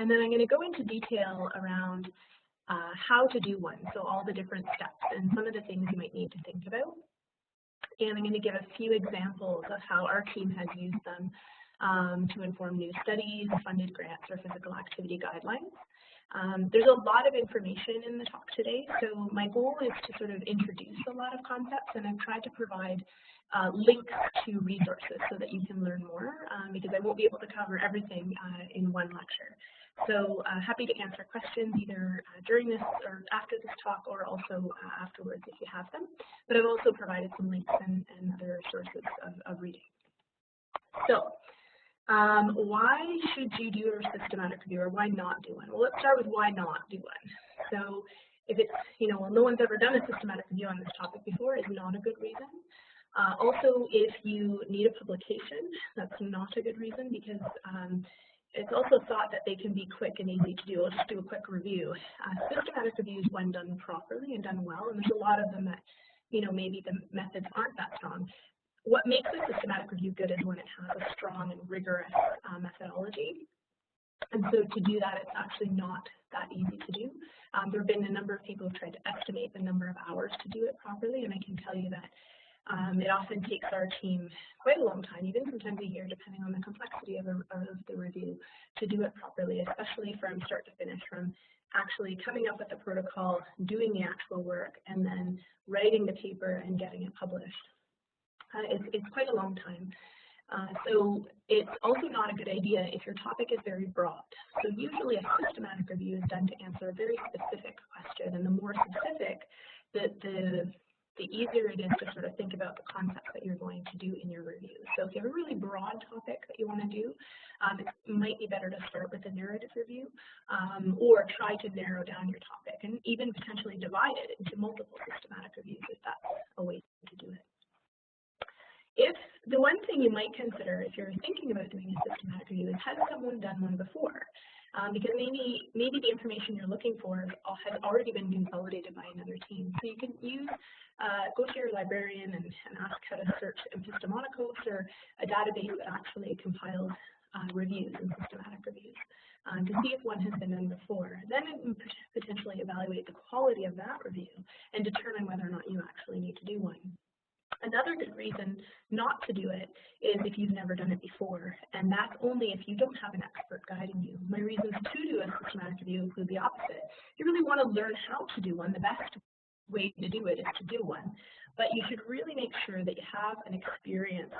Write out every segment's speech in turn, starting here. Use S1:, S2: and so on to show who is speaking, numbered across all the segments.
S1: And then I'm going to go into detail around how to do one, so all the different steps and some of the things you might need to think about. And I'm going to give a few examples of how our team has used them to inform new studies, funded grants, or physical activity guidelines. There's a lot of information in the talk today, so my goal is to sort of introduce a lot of concepts, and I've tried to provide links to resources so that you can learn more, because I won't be able to cover everything in one lecture. So happy to answer questions either during this or after this talk, or also afterwards if you have them. But I've also provided some links and other sources of reading. So why should you do a systematic review, or why not do one? Well, let's start with why not do one. So if it's, well, no one's ever done a systematic review on this topic before is not a good reason. Also, if you need a publication, that's not a good reason, because it's also thought that they can be quick and easy to do. I'll just do a quick review. Systematic reviews, when done properly and done well, and there's a lot of them that, maybe the methods aren't that strong. What makes a systematic review good is when it has a strong and rigorous methodology. And so to do that, it's actually not that easy to do. There have been a number of people who have tried to estimate the number of hours to do it properly, and I can tell you that it often takes our team quite a long time, even sometimes a year, depending on the complexity of the review, to do it properly, especially from start to finish, from actually coming up with the protocol, doing the actual work, and then writing the paper and getting it published. It's quite a long time. So it's also not a good idea if your topic is very broad. So usually a systematic review is done to answer a very specific question, and the more specific, the easier it is to sort of think about the concepts that you're going to do in your review. So if you have a really broad topic that you want to do, it might be better to start with a narrative review, or try to narrow down your topic, and even potentially divide it into multiple systematic reviews if that's a way to do it. If the one thing you might consider if you're thinking about doing a systematic review is, has someone done one before? Because maybe the information you're looking for has already been consolidated by another team. So you can go to your librarian and ask how to search epistemologos, or a database that actually compiles reviews and systematic reviews, to see if one has been done before. Then it can potentially evaluate the quality of that review and determine whether or not you actually need to do one. Another good reason not to do it is if you've never done it before, and that's only if you don't have an expert guiding you. My reasons to do a systematic review include the opposite. You really want to learn how to do one. The best way to do it is to do one, but you should really make sure that you have an experienced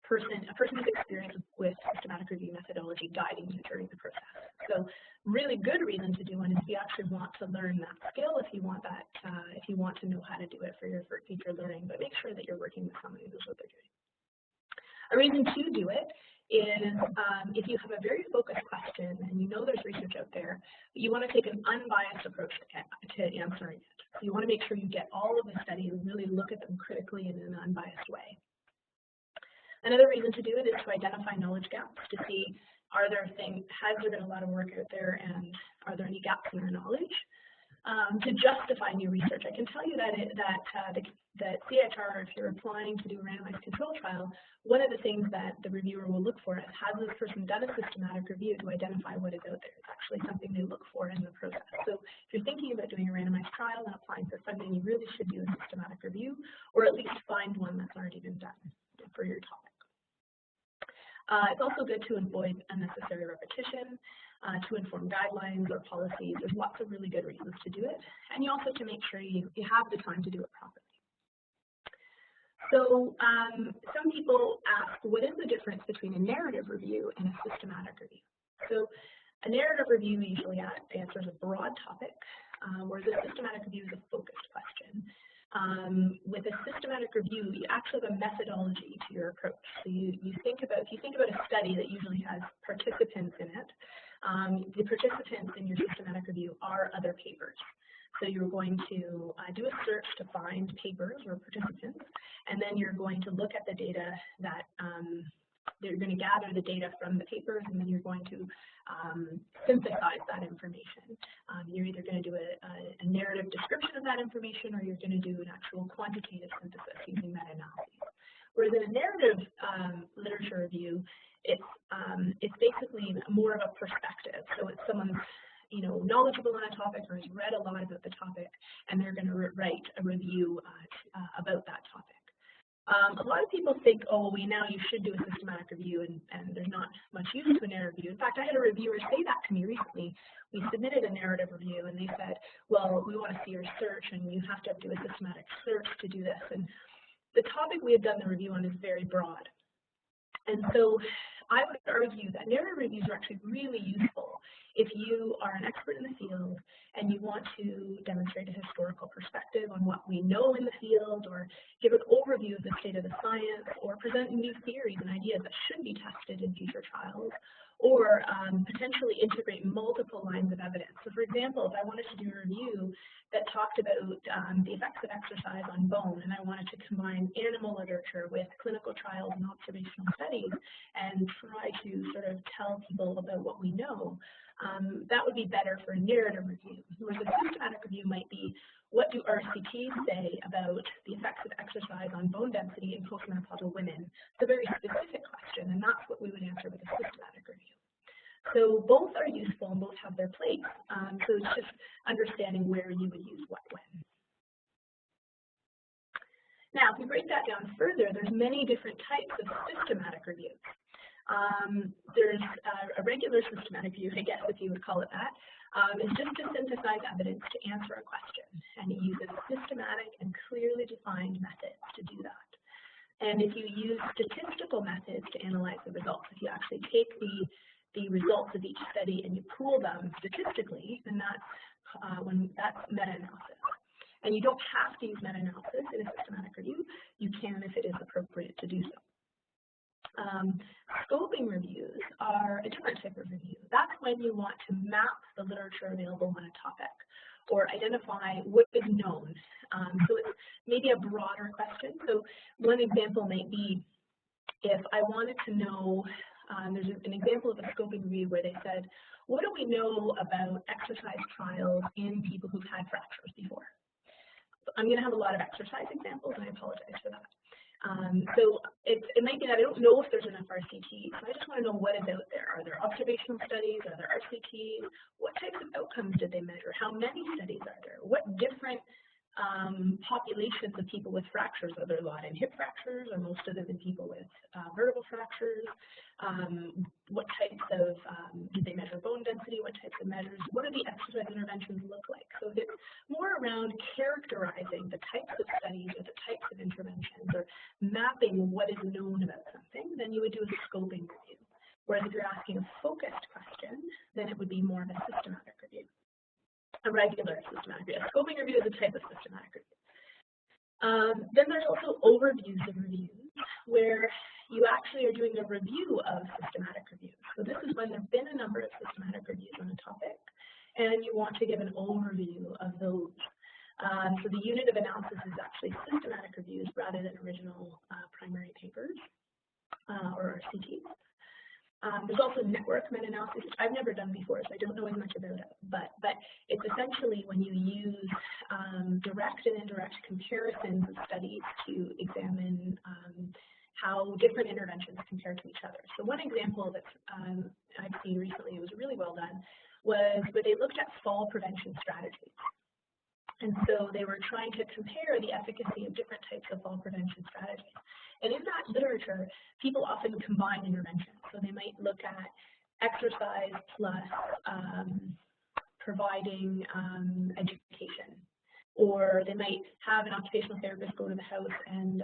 S1: a person who's experienced with systematic review methodology guiding you during the process. So really good reason to do one is if you actually want to learn that skill, if you want that, if you want to know how to do it for your future learning, but make sure that you're working with someone who knows what they're doing. A reason to do it is if you have a very focused question and you know there's research out there, but you want to take an unbiased approach to answering it. So you want to make sure you get all of the studies and really look at them critically in an unbiased way. Another reason to do it is to identify knowledge gaps, to see has there been a lot of work out there, and are there any gaps in your knowledge? To justify new research. I can tell you that CIHR, if you're applying to do a randomized control trial, one of the things that the reviewer will look for is, has this person done a systematic review to identify what is out there? It's actually something they look for in the process. So if you're thinking about doing a randomized trial and applying for funding, you really should do a systematic review, or at least find one that's already been done for your topic. It's also good to avoid unnecessary repetition, to inform guidelines or policies. There's lots of really good reasons to do it, and you also to make sure you have the time to do it properly. So some people ask, what is the difference between a narrative review and a systematic review? So a narrative review usually answers a broad topic, whereas a systematic review is a focused question. With a systematic review, you actually have a methodology to your approach. So if you think about a study that usually has participants in it, the participants in your systematic review are other papers. So you're going to do a search to find papers or participants, and then you're going to look at the data that you're going to gather the data from the papers, and then you're going to synthesize that information. You're either going to do a narrative description of that information, or you're going to do an actual quantitative synthesis using meta-analyses. Whereas in a narrative literature review, it's it's basically more of a perspective. So it's someone, you know, knowledgeable on a topic or has read a lot about the topic, and they're going to write a review about that topic. A lot of people think, oh, now you should do a systematic review, and there's not much use to a narrative review. In fact, I had a reviewer say that to me recently. We submitted a narrative review, and they said, well, we want to see your search, and you have to do a systematic search to do this. And the topic we have done the review on is very broad. And so I would argue that narrative reviews are actually really useful if you are an expert in the field and you want to demonstrate a historical perspective on what we know in the field, or give an overview of the state of the science, or present new theories and ideas that should be tested in future trials, or potentially integrate multiple lines of evidence. So for example, if I wanted to do a review that talked about the effects of exercise on bone, and I wanted to combine animal literature with clinical trials and observational studies and try to sort of tell people about what we know, that would be better for a narrative review. Whereas a systematic review might be, what do RCTs say about the effects of exercise on bone density in postmenopausal women? It's a very specific question, and that's what we would answer with a systematic review. So both are useful and both have their place. So it's just understanding where you would use what when. Now, if we break that down further, there's many different types of systematic reviews. There's a regular systematic review, I guess, if you would call it that. It's just to synthesize evidence to answer a question, and it uses systematic and clearly defined methods to do that. And if you use statistical methods to analyze the results, if you actually take the results of each study and you pool them statistically, then that's meta-analysis. And you don't have to use meta-analysis in a systematic review. You can if it is appropriate to do so. Scoping reviews are a different type of review. That's when you want to map the literature available on a topic or identify what is known. So it's maybe a broader question. So one example might be, if I wanted to know, there's an example of a scoping review where they said, what do we know about exercise trials in people who've had fractures before? I'm going to have a lot of exercise examples, and I apologize for that. So it might be that I don't know if there's enough RCTs. So I just want to know what is out there. Are there observational studies? Are there RCTs? What types of outcomes did they measure? How many studies are there? What different populations of people with fractures? Are there a lot in hip fractures, or most of them in people with vertebral fractures? What types of, did they measure bone density? What types of measures? What do the exercise interventions look like? So it's more around characterizing the types of studies or the types of interventions, or mapping what is known about something, then you would do a scoping review. Whereas if you're asking a focused question, then it would be more of a systematic review. A regular systematic review. A scoping review is a type of systematic review. Then there's also overviews of reviews, where you actually are doing a review of systematic reviews. So this is when there have been a number of systematic reviews on a topic, and you want to give an overview of those. So the unit of analysis is actually systematic reviews rather than original primary papers or RCTs. There's also network meta-analysis, which I've never done before, so I don't know as much about it. But it's essentially when you use direct and indirect comparisons of studies to examine how different interventions compare to each other. So one example that I've seen recently, it was really well done, was where they looked at fall prevention strategies. And so they were trying to compare the efficacy of different types of fall prevention strategies. And in that literature, people often combine interventions. So they might look at exercise plus providing education. Or they might have an occupational therapist go to the house and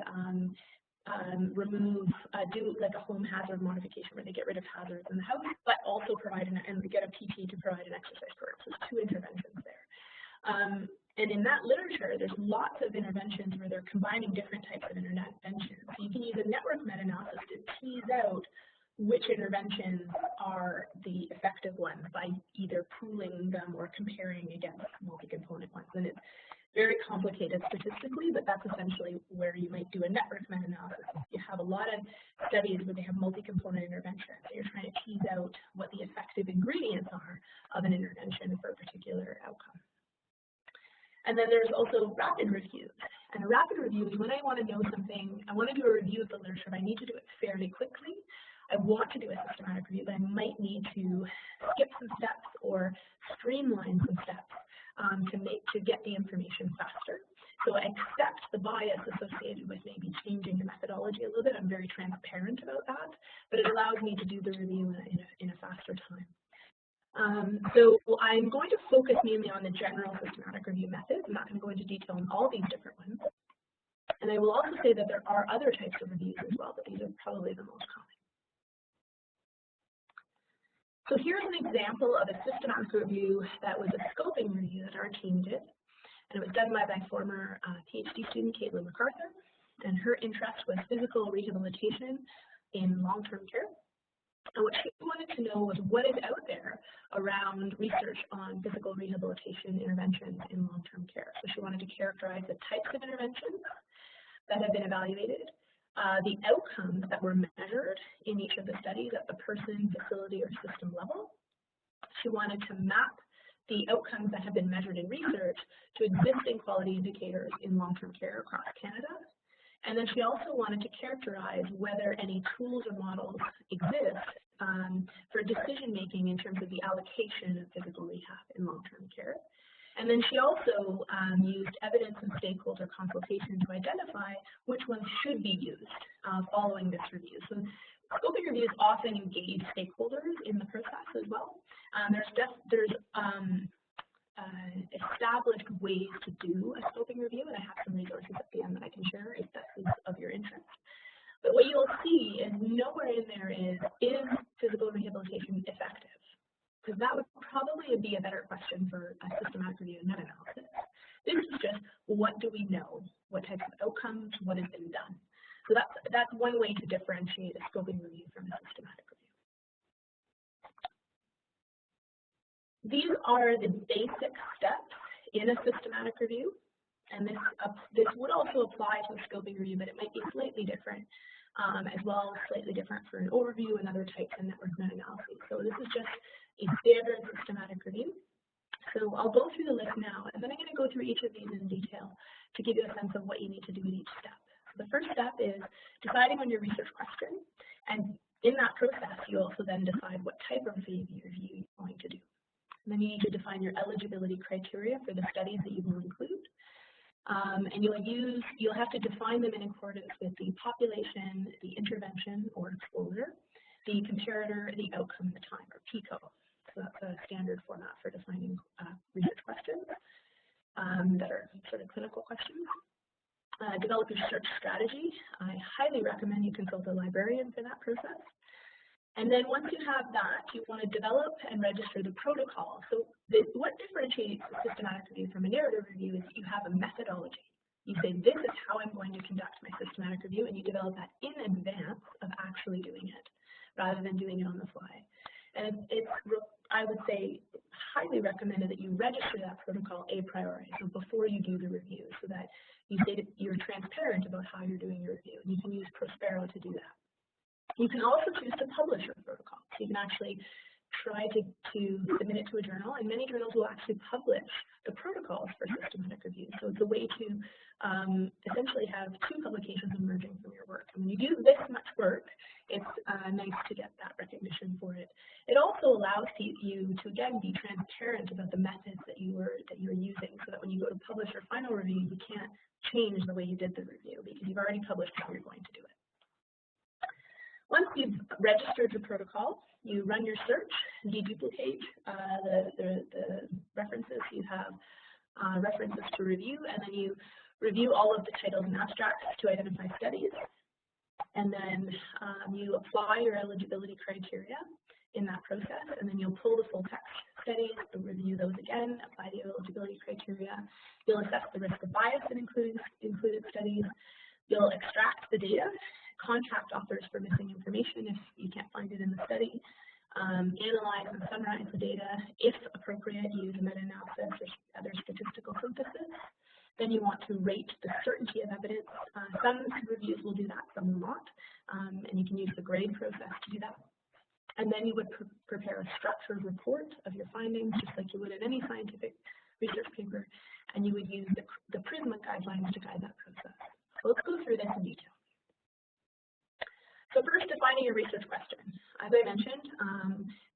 S1: do like a home hazard modification where they get rid of hazards in the house, but also provide and get a PT to provide an exercise program. So there's two interventions there. And in that literature, there's lots of interventions where they're combining different types of interventions. So you can use a network meta-analysis to tease out which interventions are the effective ones by either pooling them or comparing against multi-component ones. And it's very complicated statistically, but that's essentially where you might do a network meta-analysis. You have a lot of studies where they have multi-component interventions. So you're trying to tease out what the effective ingredients are of an intervention for a particular outcome. And then there's also rapid reviews. And a rapid review is when I want to know something, I want to do a review of the literature, but I need to do it fairly quickly. I want to do a systematic review, but I might need to skip some steps or streamline some steps to get the information faster. So I accept the bias associated with maybe changing the methodology a little bit. I'm very transparent about that, but it allows me to do the review in a faster time. So I'm going to focus mainly on the general systematic review methods. I'm not going to go into detail on all these different ones. And I will also say that there are other types of reviews as well, but these are probably the most common. So here's an example of a systematic review that was a scoping review that our team did. And it was done by my former PhD student, Caitlin MacArthur. And her interest was physical rehabilitation in long-term care. And what she wanted to know was what is out there around research on physical rehabilitation interventions in long-term care. So she wanted to characterize the types of interventions that have been evaluated, the outcomes that were measured in each of the studies at the person, facility, or system level. She wanted to map the outcomes that have been measured in research to existing quality indicators in long-term care across Canada. And then she also wanted to characterize whether any tools or models exist for decision-making in terms of the allocation of physical rehab in long-term care. And then she also used evidence and stakeholder consultation to identify which ones should be used following this review. So scoping reviews often engage stakeholders in the process as well. There's established ways to do a scoping review, and I have some resources at the end that I can share if that is of your interest. But what you'll see is nowhere in there is physical rehabilitation effective? Because that would probably be a better question for a systematic review and meta-analysis. This is just, what do we know? What types of outcomes? What has been done? So that's one way to differentiate a scoping review from a systematic review. These are the basic steps in a systematic review, and this would also apply to a scoping review, but it might be slightly different, as well as slightly different for an overview and other types of network meta-analyses. So this is just a standard systematic review. So I'll go through the list now, and then I'm going to go through each of these in detail to give you a sense of what you need to do with each step. So the first step is deciding on your research question, and in that process, you also then decide what type of review you're going to do. And then you need to define your eligibility criteria for the studies that you will include. And you'll have to define them in accordance with the population, the intervention or exposure, the comparator, the outcome, the time, or PICO. So that's a standard format for defining research questions that are sort of clinical questions. Develop your search strategy. I highly recommend you consult a librarian for that process. And then once you have that, you want to develop and register the protocol. So what differentiates a systematic review from a narrative review is that you have a methodology. You say, this is how I'm going to conduct my systematic review, and you develop that in advance of actually doing it, rather than doing it on the fly. And it's I would say, highly recommended that you register that protocol a priori, so before you do the review, so that you say that you're transparent about how you're doing your review. And you can use Prospero to do that. You can also choose to publish your protocol. So you can actually try to submit it to a journal, and many journals will actually publish the protocols for systematic review. So it's a way to essentially have two publications emerging from your work. And when you do this much work, it's nice to get that recognition for it. It also allows you to, again, be transparent about the methods that you're using, so that when you go to publish your final review, you can't change the way you did the review because you've already published how you're going to do it. Once you've registered your protocol, you run your search, deduplicate the references. You have references to review, and then you review all of the titles and abstracts to identify studies. And then you apply your eligibility criteria in that process, and then you'll pull the full text studies, review those again, apply the eligibility criteria. You'll assess the risk of bias in included studies. You'll extract the data, contact authors for missing information if you can't find it in the study, analyze and summarize the data. If appropriate, use a meta-analysis or other statistical synthesis. Then you want to rate the certainty of evidence. Some reviews will do that, some will not, and you can use the grade process to do that. And then you would prepare a structured report of your findings, just like you would in any scientific research paper, and you would use the PRISMA guidelines to guide that process. So let's go through this in detail. So first, defining your research question. As I mentioned,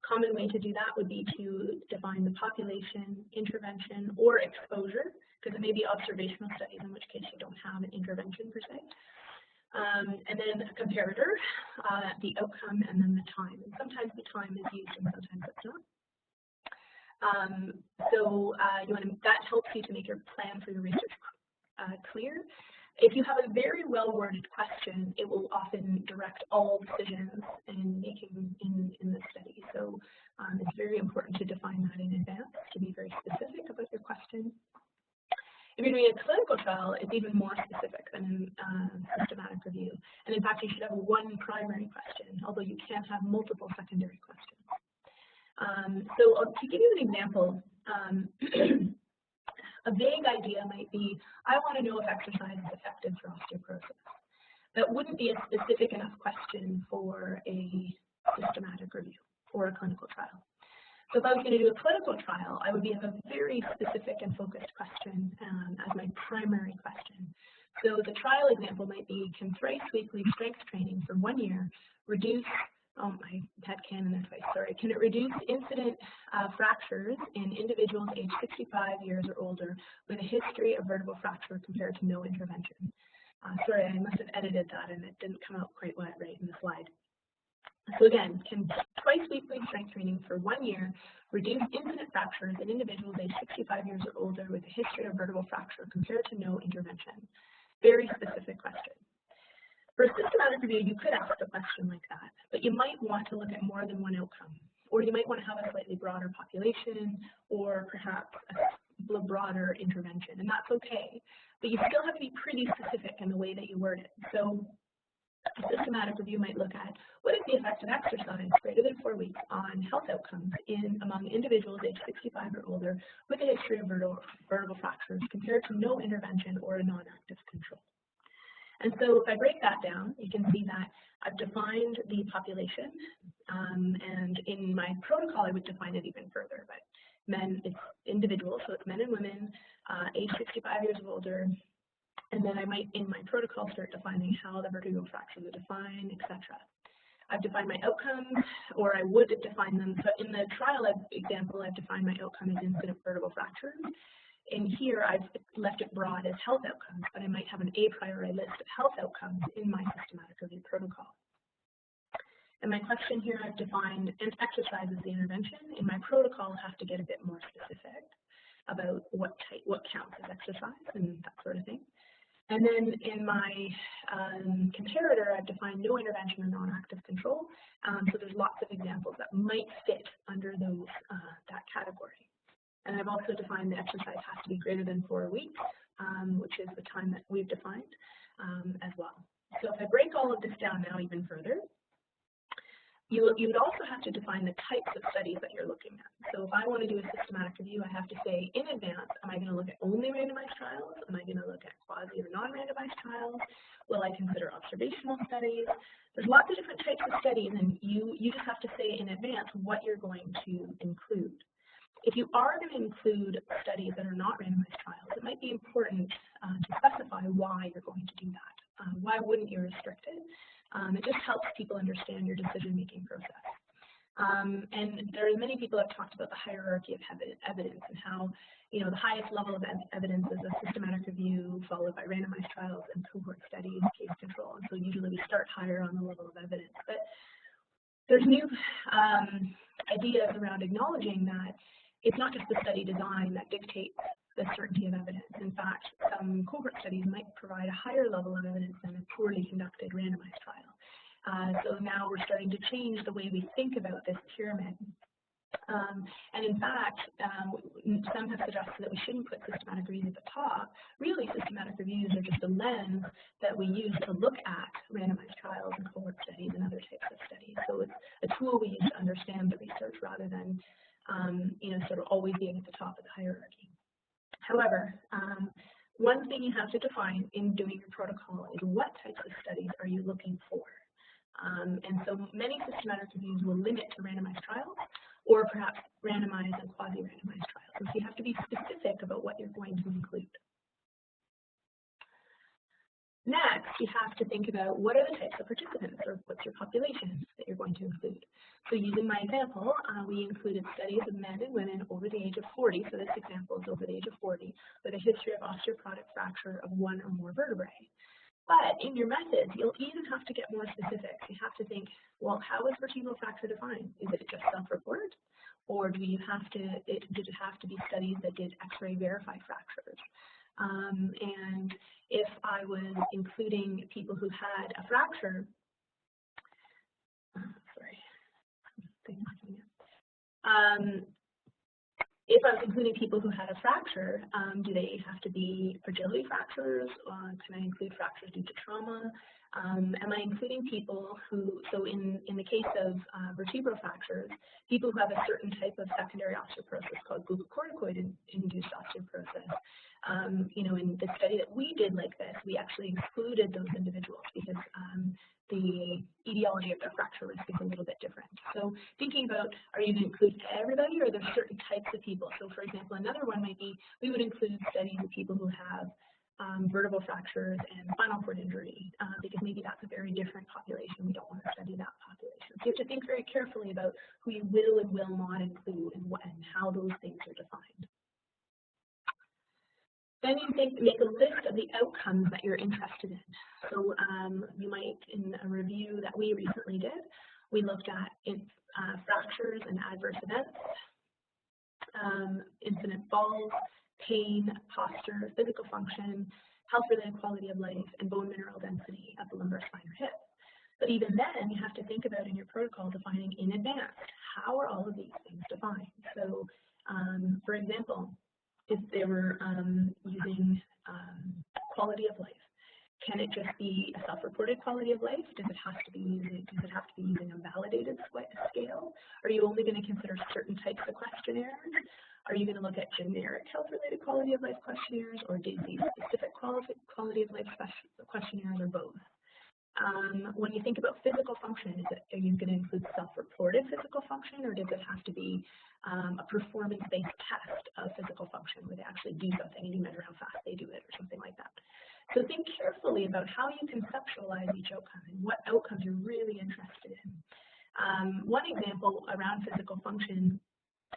S1: common way to do that would be to define the population, intervention, or exposure, because it may be observational studies, in which case you don't have an intervention per se. And then a comparator, the outcome, and then the time. And sometimes the time is used and sometimes it's not. That helps you to make your plan for your research clear. If you have a very well-worded question, it will often direct all decisions in making in the study. So it's very important to define that in advance, to be very specific about your question. If you're doing a clinical trial, it's even more specific than systematic review. And in fact, you should have one primary question, although you can have multiple secondary questions. So to give you an example, a vague idea might be, I want to know if exercise is effective for osteoporosis. That wouldn't be a specific enough question for a systematic review or a clinical trial. So if I was going to do a clinical trial, I would have a very specific and focused question as my primary question. So the trial example might be, can thrice weekly strength training for 1 year reduce, oh, my head can in there twice, sorry. Can it reduce incident fractures in individuals aged 65 years or older with a history of vertebral fracture compared to no intervention? Sorry, I must have edited that and it didn't come out quite right in the slide. So again, can twice weekly strength training for 1 year reduce incident fractures in individuals aged 65 years or older with a history of vertebral fracture compared to no intervention? Very specific question. For a systematic review, you could ask a question like that, but you might want to look at more than one outcome, or you might want to have a slightly broader population, or perhaps a broader intervention, and that's okay. But you still have to be pretty specific in the way that you word it. So a systematic review might look at, what is the effect of exercise greater than 4 weeks on health outcomes among individuals aged 65 or older with a history of vertebral fractures compared to no intervention or a non-active control? And so if I break that down, you can see that I've defined the population, and in my protocol I would define it even further, but it's individuals, so it's men and women, age 65 years or older, and then I might, in my protocol, start defining how the vertebral fractures are defined, etc. I've defined my outcomes, or I would define them. So in the trial example, I've defined my outcome as incident vertebral fractures. In here, I've left it broad as health outcomes, but I might have an a priori list of health outcomes in my systematic review protocol. In my question here, I've defined and exercise as the intervention. In my protocol, I have to get a bit more specific about what counts as exercise and that sort of thing. And then in my comparator, I've defined no intervention or non-active control. So there's lots of examples that might fit under those that category. And I've also defined the exercise has to be greater than 4 weeks, which is the time that we've defined as well. So if I break all of this down now even further, you would also have to define the types of studies that you're looking at. So if I want to do a systematic review, I have to say in advance, am I going to look at only randomized trials? Am I going to look at quasi or non-randomized trials? Will I consider observational studies? There's lots of different types of studies, and you just have to say in advance what you're going to include. If you are going to include studies that are not randomized trials, it might be important to specify why you're going to do that. Why wouldn't you restrict it? It just helps people understand your decision-making process. And there are many people have talked about the hierarchy of evidence and how, the highest level of evidence is a systematic review followed by randomized trials and cohort studies, case control. And so usually we start higher on the level of evidence. But there's new ideas around acknowledging that it's not just the study design that dictates the certainty of evidence. In fact, some cohort studies might provide a higher level of evidence than a poorly conducted randomized trial. So now we're starting to change the way we think about this pyramid. And in fact, some have suggested that we shouldn't put systematic reviews at the top. Really, systematic reviews are just a lens that we use to look at randomized trials and cohort studies and other types of studies. So it's a tool we use to understand the research rather than sort of always being at the top of the hierarchy. However, one thing you have to define in doing your protocol is what types of studies are you looking for. And so many systematic reviews will limit to randomized trials or perhaps randomized and quasi-randomized trials. And so you have to be specific about what you're going to include. Next, you have to think about what are the types of participants, or what's your population that you're going to include. So using my example, we included studies of men and women over the age of 40, so this example is over the age of 40, with a history of osteoporotic fracture of one or more vertebrae. But in your methods, you'll even have to get more specific. You have to think, well, how is vertebral fracture defined? Is it just self-report? Or did it have to be studies that did X-ray verified fractures? And if I was including people who had a fracture, if I was including people who had a fracture, do they have to be fragility fractures? Can I include fractures due to trauma? Am I including people who, so in the case of vertebral fractures, people who have a certain type of secondary osteoporosis called glucocorticoid-induced osteoporosis. You know, in the study that we did like this, we actually excluded those individuals because the etiology of their fracture risk is a little bit different. So thinking about, are you going to include everybody, or are there certain types of people? So for example, another one might be, we would include studies of people who have vertebral fractures and spinal cord injury, because maybe that's a very different population. We don't want to study that population. So you have to think very carefully about who you will and will not include, and how those things are defined. Then you make a list of the outcomes that you're interested in. So you might, in a review that we recently did, we looked at fractures and adverse events, incident falls, pain, posture, physical function, health-related quality of life, and bone mineral density of the lumbar spine or hip. But even then, you have to think about in your protocol defining in advance, how are all of these things defined? So, for example, if they were using quality of life, can it just be a self-reported quality of life? Does it have to be using a validated scale? Are you only going to consider certain types of questionnaires? Are you going to look at generic health-related quality of life questionnaires, or disease-specific quality of life questionnaires, or both? When you think about physical function, are you going to include self-reported physical function, or does it have to be a performance-based test of physical function where they actually do something and you measure how fast they do it, or something like that? So think carefully about how you conceptualize each outcome and what outcomes you're really interested in. One example around physical function,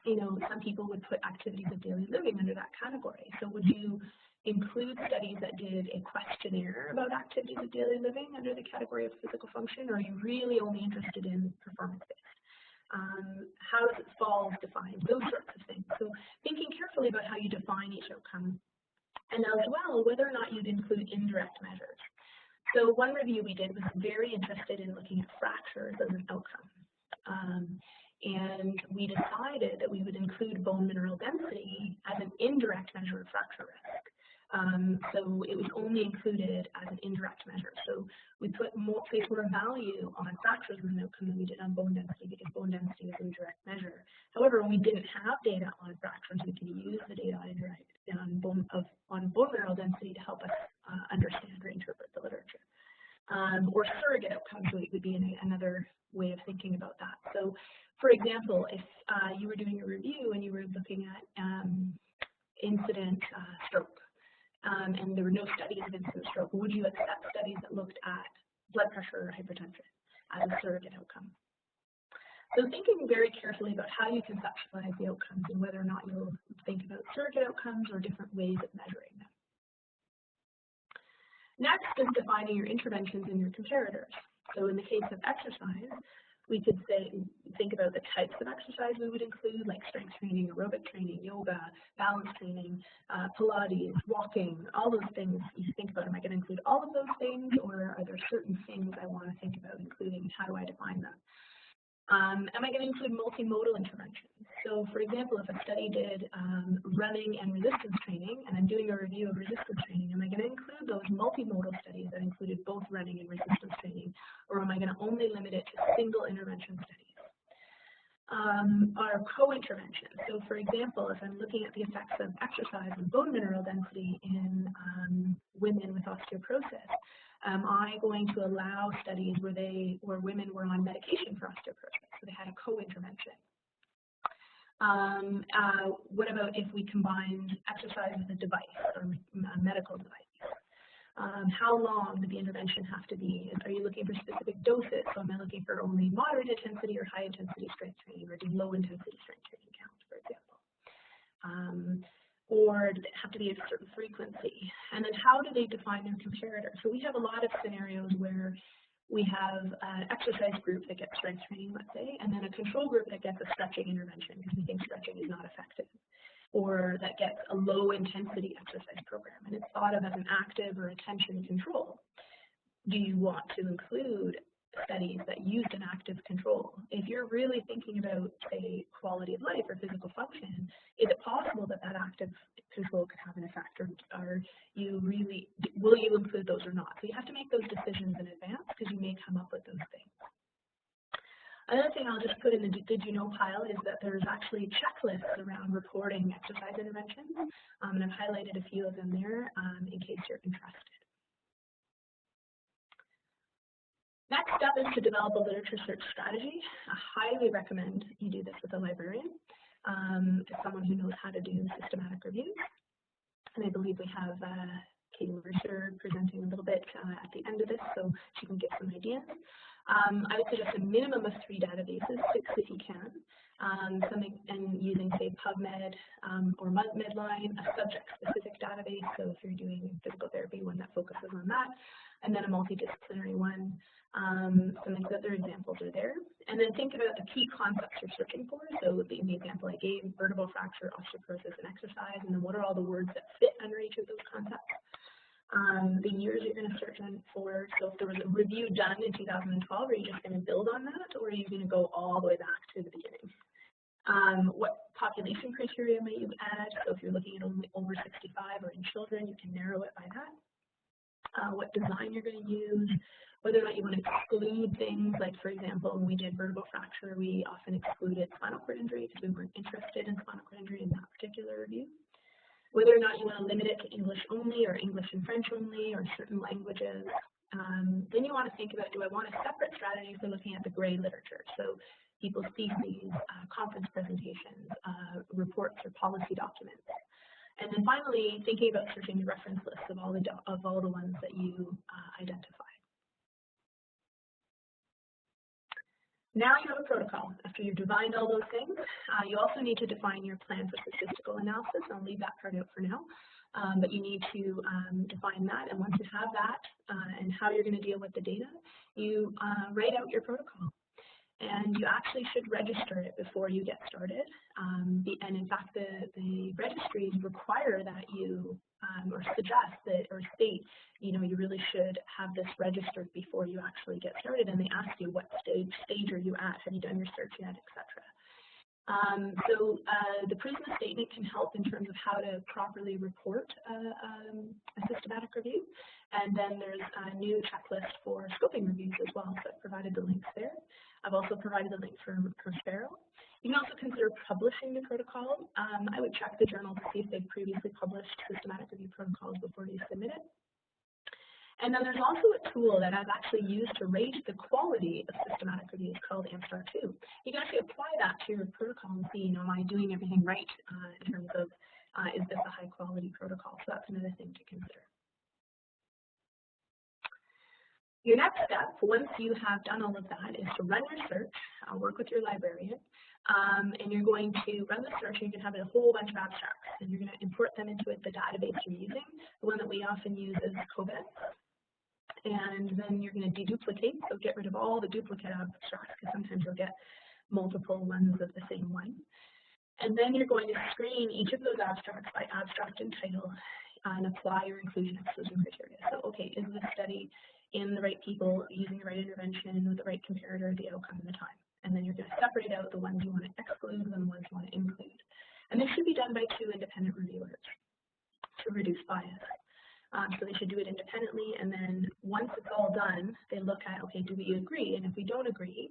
S1: you know, some people would put activities of daily living under that category. So would you include studies that did a questionnaire about activities of daily living under the category of physical function, or are you really only interested in performance-based? How does it fall defined? Those sorts of things. So thinking carefully about how you define each outcome, and as well whether or not you'd include indirect measures. So one review we did was very interested in looking at fractures as an outcome. And we decided that we would include bone mineral density as an indirect measure of fracture risk. So it was only included as an indirect measure. So we placed more value on fractures as an outcome than we did on bone density, because bone density was an indirect measure. However, when we didn't have data on fractures, we could use the data on bone mineral density to help us understand or interpret the literature. Or surrogate outcomes would be another way of thinking about that. So, for example, if you were doing a review and you were looking at incident stroke, and there were no studies of incident stroke, would you accept studies that looked at blood pressure or hypertension as a surrogate outcome? So thinking very carefully about how you conceptualize the outcomes and whether or not you'll think about surrogate outcomes or different ways of measuring them. Next is defining your interventions and your comparators. So in the case of exercise, we could think about the types of exercise we would include, like strength training, aerobic training, yoga, balance training, Pilates, walking, all those things. You think about, am I going to include all of those things, or are there certain things I want to think about including? How do I define them? Am I going to include multimodal interventions? So for example, if a study did running and resistance training, and I'm doing a review of resistance training, am I going to include those multimodal studies that included both running and resistance training, or am I going to only limit it to single intervention studies? Are co-interventions. So for example, if I'm looking at the effects of exercise and bone mineral density in women with osteoporosis, am I going to allow studies where women were on medication for osteoporosis, so they had a co-intervention? What about if we combined exercise with a device or a medical device? How long did the intervention have to be? Are you looking for specific doses? So am I looking for only moderate intensity or high intensity strength training, or do low intensity strength training count, for example? Or does it have to be a certain frequency? And then how do they define their comparator? So we have a lot of scenarios where we have an exercise group that gets strength training, let's say, and then a control group that gets a stretching intervention because we think stretching is not effective, or that gets a low intensity exercise program, and it's thought of as an active or attention control. Do you want to include studies that used an active control? If you're really thinking about, say, quality of life or physical function, is it possible that that active control could have an effect, or will you include those or not? So you have to make those decisions in advance because you may come up with those things. Another thing I'll just put in the did you know pile is that there's actually checklists around reporting exercise interventions, and I've highlighted a few of them there in case you're interested. Next step is to develop a literature search strategy. I highly recommend you do this with a librarian, as someone who knows how to do systematic reviews. And I believe we have Katie Mercer presenting a little bit at the end of this, so she can give some ideas. I would suggest a minimum of 3 databases, 6 if you can, and using, say, PubMed or Medline, a subject-specific database. So if you're doing physical therapy, one that focuses on that, and then a multidisciplinary one. Some other examples are there. And then think about the key concepts you're searching for. So in the example I gave, vertebral fracture, osteoporosis, and exercise, and then what are all the words that fit under each of those concepts. The years you're going to search for, so if there was a review done in 2012, are you just going to build on that, or are you going to go all the way back to the beginning? What population criteria might you add? So if you're looking at only over 65 or in children, you can narrow it by that. What design you're going to use, whether or not you want to exclude things, like, for example, when we did vertebral fracture, we often excluded spinal cord injury because we weren't interested in spinal cord injury in that particular review. Whether or not you want to limit it to English only or English and French only or certain languages. Then you want to think about, do I want a separate strategy for looking at the gray literature? So people's theses, conference presentations, reports or policy documents. And then finally, thinking about searching the reference list of all the ones that you identify. Now you have a protocol. After you've defined all those things, you also need to define your plan for statistical analysis. I'll leave that part out for now, but you need to define that. And once you have that and how you're going to deal with the data, you write out your protocol. And you actually should register it before you get started. And in fact, the registries require that you, or suggest that, or state, you really should have this registered before you actually get started. And they ask you, what stage are you at? Have you done your search yet, etc. So the PRISMA statement can help in terms of how to properly report a systematic review. And then there's a new checklist for scoping reviews as well. So I've provided the links there. I've also provided the link for Prospero. You can also consider publishing the protocol. I would check the journal to see if they've previously published systematic review protocols before you submit it. And then there's also a tool that I've actually used to rate the quality of systematic reviews called AMSTAR2. You can actually apply that to your protocol and see, am I doing everything right in terms of, is this a high quality protocol? So that's another thing to consider. Your next step, once you have done all of that, is to run your search, work with your librarian, and you're going to run the search, and you're going to have a whole bunch of abstracts, and you're going to import them into the database you're using. The one that we often use is COVET. And then you're going to deduplicate, so get rid of all the duplicate abstracts, because sometimes you'll get multiple ones of the same one. And then you're going to screen each of those abstracts by abstract and title and apply your inclusion/exclusion criteria. So, okay, is this study in the right people, using the right intervention, with the right comparator, the outcome, and the time? And then you're going to separate out the ones you want to exclude and the ones you want to include. And this should be done by 2 independent reviewers to reduce bias. So they should do it independently, and then once it's all done, they look at, okay, do we agree? And if we don't agree,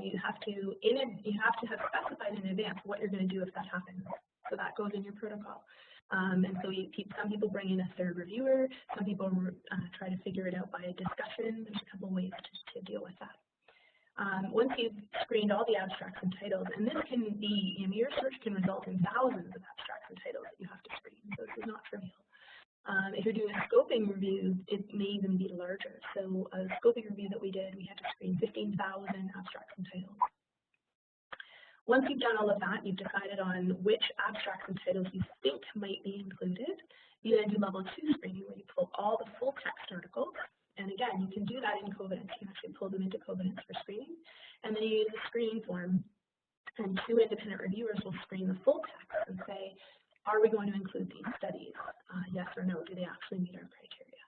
S1: you have to have specified in advance what you're going to do if that happens. So that goes in your protocol. And so some people bring in a 3rd reviewer. Some people try to figure it out by a discussion. There's a couple ways to deal with that. Once you've screened all the abstracts and titles, and this can be, your search can result in thousands of abstracts and titles that you have to screen. So this is not trivial. If you're doing a scoping review, it may even be larger. So a scoping review that we did, we had to screen 15,000 abstracts and titles. Once you've done all of that, you've decided on which abstracts and titles you think might be included. You then do level 2 screening, where you pull all the full text articles. And again, you can do that in Covidence. You can actually pull them into Covidence for screening. And then you use a screening form, and 2 independent reviewers will screen the full text and say, are we going to include these studies? Yes or no? Do they actually meet our criteria?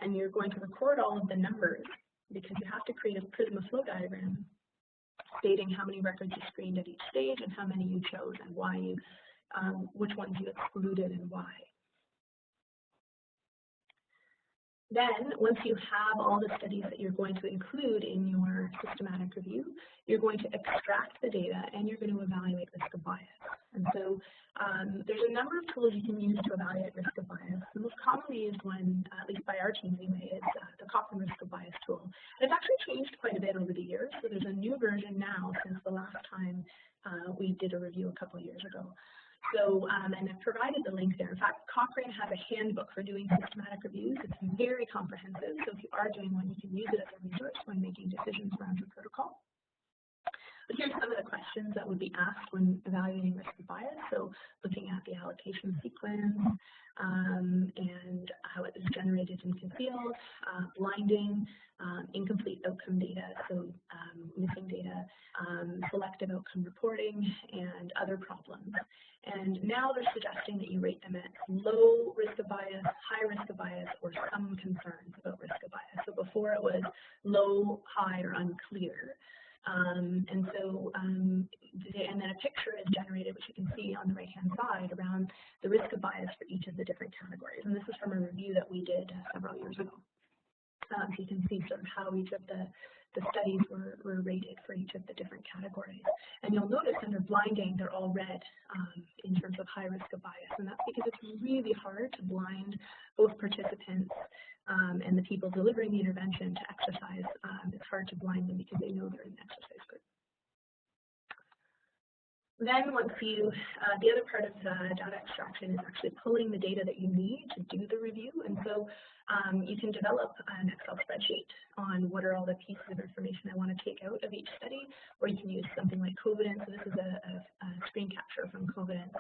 S1: And you're going to record all of the numbers, because you have to create a Prisma flow diagram stating how many records you screened at each stage and how many you chose and why you, which ones you excluded and why. Then, once you have all the studies that you're going to include in your systematic review, you're going to extract the data and you're going to evaluate risk of bias. And so there's a number of tools you can use to evaluate risk of bias. The most commonly used one, at least by our team anyway, is the Cochrane risk of bias tool. And it's actually changed quite a bit over the years. So there's a new version now since the last time we did a review a couple of years ago. So, and I've provided the link there. In fact, Cochrane has a handbook for doing systematic reviews. It's very comprehensive. So if you are doing one, you can use it as a resource when making decisions around your protocol. But here's some of the questions that would be asked when evaluating risk of bias. So looking at the allocation sequence and how it is generated and concealed, blinding, incomplete outcome data, so missing data, selective outcome reporting, and other problems. And now they're suggesting that you rate them at low risk of bias, high risk of bias, or some concerns about risk of bias. So before it was low, high, or unclear. And then a picture is generated, which you can see on the right-hand side, around the risk of bias for each of the different categories. And this is from a review that we did several years ago. So you can see sort of how each of the studies were rated for each of the different categories. And you'll notice under blinding, they're all red in terms of high risk of bias. And that's because it's really hard to blind both participants and the people delivering the intervention to exercise. It's hard to blind them because they know they're in an exercise group. Then once you, the other part of data extraction is actually pulling the data that you need to do the review. And so you can develop an Excel spreadsheet on what are all the pieces of information I want to take out of each study, or you can use something like Covidence. So this is a screen capture from Covidence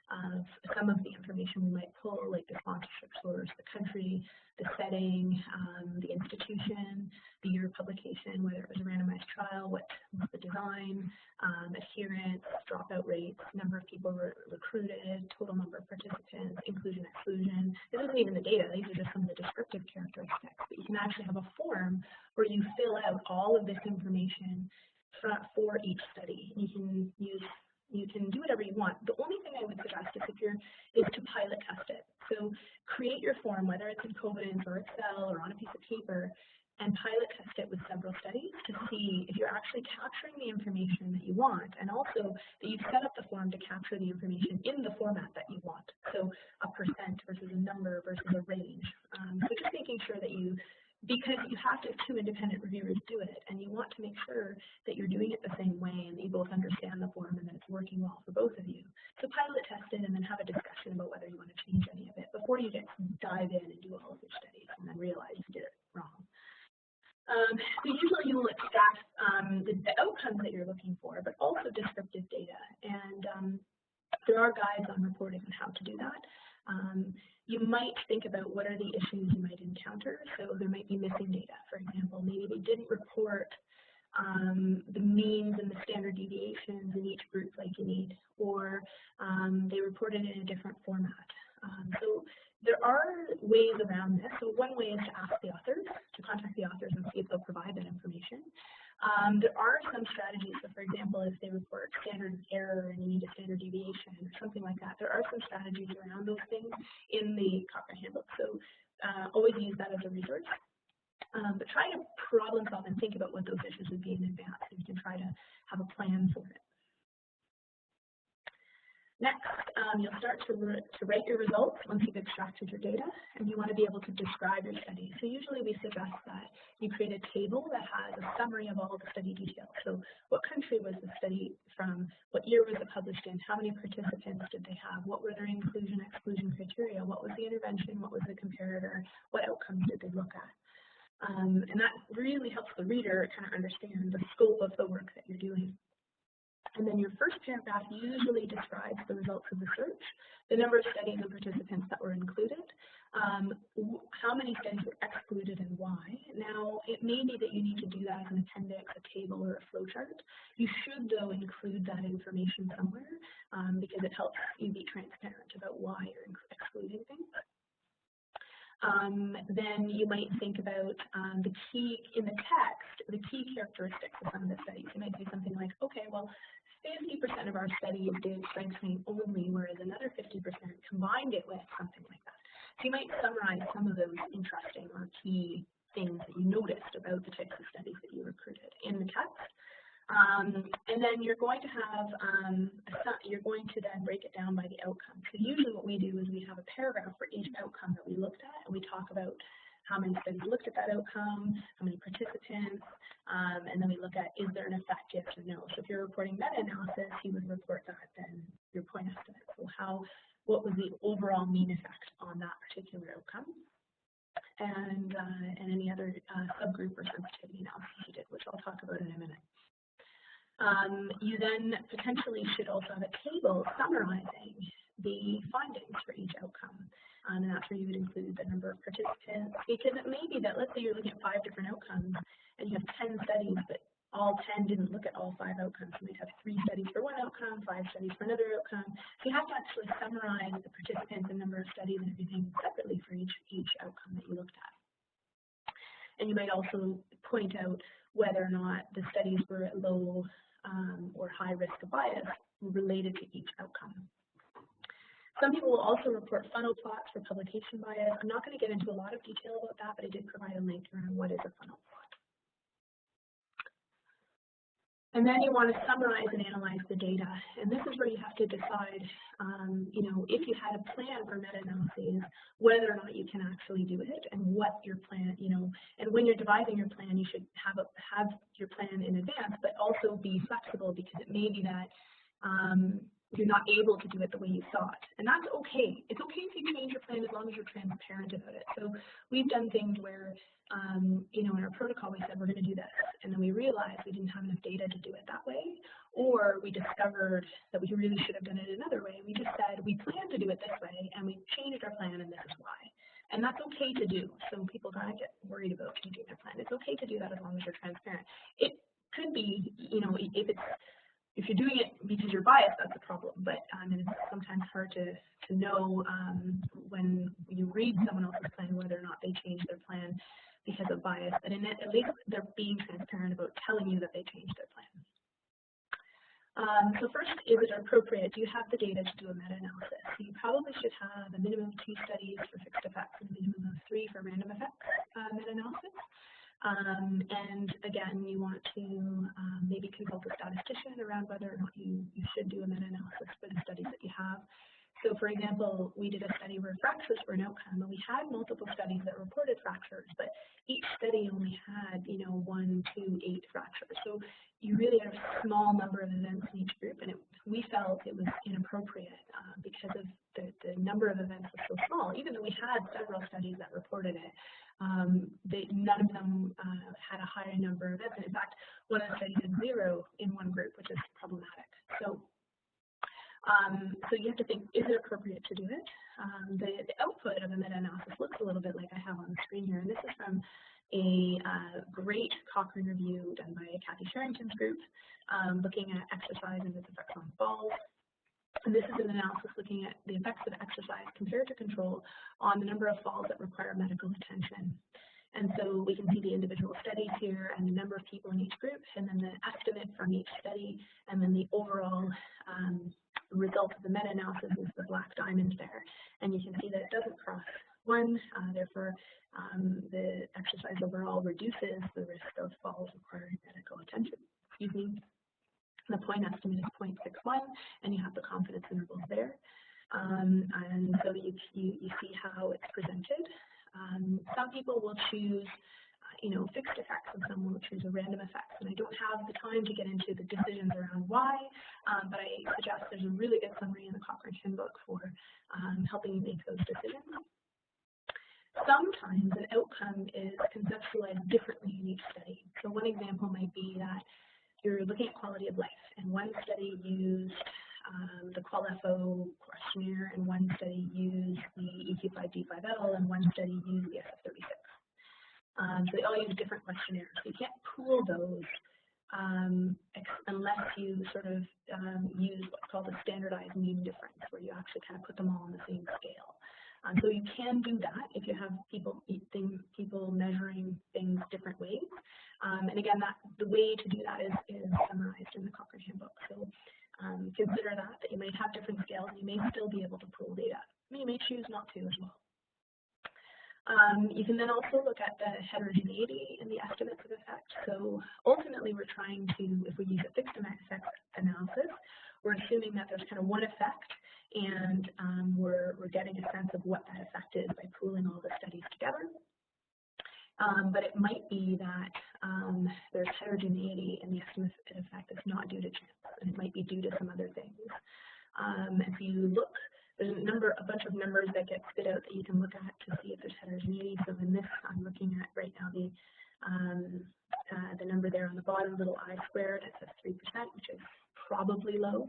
S1: of some of the information we might pull, like the sponsorship source, the country, the setting, the institution, the year of publication, whether it was a randomized trial, what was the design, adherence, dropout rates, number of people recruited, total number of participants, inclusion, exclusion. This isn't even the data, these are just some of the descriptive characteristics. But you can actually have a form where you fill out all of this information for each study. You can do whatever you want. The only thing I would suggest is to pilot test it. So create your form, whether it's in Covidence or Excel or on a piece of paper, and pilot test it with several studies to see if you're actually capturing the information that you want, and also that you've set up the form to capture the information in the format that you want. So a percent versus a number versus a range. So just making sure that because you have to have 2 independent reviewers do it, and you want to make sure that you're doing it the same way and that you both understand the form and that it's working well for both of you. So pilot test it and then have a discussion about whether you want to change any of it before you dive in and do all of your studies and then realize you did it wrong. So usually you will extract the outcomes that you're looking for, but also descriptive data. And there are guides on reporting on how to do that. You might think about what are the issues you might encounter. So there might be missing data, for example. Maybe they didn't report the means and the standard deviations in each group like you need, or they reported in a different format. So there are ways around this. So one way is to ask the authors, to contact the authors and see if they'll provide that information. There are some strategies. So for example, if they report standard error and you need a standard deviation or something like that, there are some strategies around those things in the Cochrane handbook. So always use that as a resource. But try to problem solve and think about what those issues would be in advance, so you can try to have a plan for it. Next, You'll start to write your results once you've extracted your data, and you want to be able to describe your study. So usually we suggest that you create a table that has a summary of all the study details. So what country was the study from? What year was it published in? How many participants did they have? What were their inclusion/exclusion criteria? What was the intervention? What was the comparator? What outcomes did they look at? And that really helps the reader kind of understand the scope of the work that you're doing. And then your first paragraph usually describes the results of the search, the number of studies and participants that were included, how many studies were excluded and why. Now, it may be that you need to do that as an appendix, a table, or a flowchart. You should, though, include that information somewhere because it helps you be transparent about why you're excluding things. Then you might think about the key, in the text, the key characteristics of some of the studies. You might say something like, okay, well, 50% of our studies did strength training only, whereas another 50% combined it with something like that. So you might summarize some of those interesting or key things that you noticed about the types of studies that you recruited in the text. And then you're going to have, you're going to then break it down by the outcome. So usually what we do is we have a paragraph for each outcome that we looked at, and we talk about how many studies looked at that outcome, how many participants, and then we look at, is there an effect, yes or no. So if you're reporting meta-analysis, you would report that, then your point estimate. So what was the overall mean effect on that particular outcome? And any other subgroup or sensitivity analysis you did, which I'll talk about in a minute. You then potentially should also have a table summarizing the findings for each outcome. And that's where you would include the number of participants, because it may be that, let's say you're looking at 5 different outcomes and you have 10 studies, but all 10 didn't look at all 5 outcomes. You might have 3 studies for one outcome, 5 studies for another outcome. So you have to actually summarize the participants and number of studies and everything separately for each outcome that you looked at. And you might also point out whether or not the studies were at low or high risk of bias related to each outcome. Some people will also report funnel plots for publication bias. I'm not going to get into a lot of detail about that, but I did provide a link around what is a funnel plot. And then you want to summarize and analyze the data. And this is where you have to decide, if you had a plan for meta-analyses, whether or not you can actually do it, and what your plan, and when you're devising your plan, you should have your plan in advance, but also be flexible, because it may be that you're not able to do it the way you thought. And that's okay. It's okay if you change your plan as long as you're transparent about it. So we've done things where, in our protocol, we said we're going to do this. And then we realized we didn't have enough data to do it that way. Or we discovered that we really should have done it another way. We just said we plan to do it this way, and we changed our plan, and this is why. And that's okay to do. So people kind of get worried about changing their plan. It's okay to do that as long as you're transparent. It could be, if you're doing it because you're biased, that's a problem. But it's sometimes hard to know when you read someone else's plan whether or not they changed their plan because of bias. But in it, at least they're being transparent about telling you that they changed their plan. So first, is it appropriate? Do you have the data to do a meta-analysis? So you probably should have a minimum of 2 studies for fixed effects and a minimum of 3 for random effects meta-analysis. And again, you want to maybe consult a statistician around whether or not you should do a meta-analysis for the studies that you have. So for example, we did a study where fractures were an outcome, and we had multiple studies that reported fractures, but each study only had, 1, 2, 8 fractures. So you really had a small number of events in each group, and we felt it was inappropriate because of the number of events was so small. Even though we had several studies that reported it, none of them had a higher number of events. And in fact, one of the studies had 0 in one group, which is problematic. So you have to think, is it appropriate to do it? The output of a meta-analysis looks a little bit like I have on the screen here, and this is from a great Cochrane review done by Kathy Sherrington's group, looking at exercise and its effects on falls. And this is an analysis looking at the effects of exercise compared to control on the number of falls that require medical attention. And so we can see the individual studies here and the number of people in each group, and then the estimate from each study, and then the overall result of the meta-analysis is the black diamond there. And you can see that it doesn't cross 1, therefore the exercise overall reduces the risk of falls requiring medical attention. Excuse me. The point estimate is 0.61, and you have the confidence intervals there. and so you see how it's presented. Some people will choose fixed effects, and some will choose a random effect. And I don't have the time to get into the decisions around why, but I suggest there's a really good summary in the Cochrane handbook for helping you make those decisions. Sometimes an outcome is conceptualized differently in each study. So one example might be that you're looking at quality of life, and one study used the QualFO questionnaire, and one study used the EQ5D5L, and one study used the SF36. So they all use different questionnaires. So you can't pool those unless you sort of use what's called a standardized mean difference, where you actually kind of put them all on the same scale. So you can do that if you have people measuring things different ways. And again, the way to do that is summarized in the Cochrane handbook. So consider that you may have different scales, and you may still be able to pool data. You may choose not to as well. You can then also look at the heterogeneity in the estimates of effect. So ultimately, we're trying to, if we use a fixed effect analysis, we're assuming that there's kind of one effect, and we're getting a sense of what that effect is by pooling all the studies together. But it might be that there's heterogeneity in the estimate of effect that's not due to chance, and it might be due to some other things. If you look, there's a bunch of numbers that get spit out that you can look at to see if there's heterogeneity. So in this, I'm looking at right now the number there on the bottom, little I squared, it says 3%, which is probably low.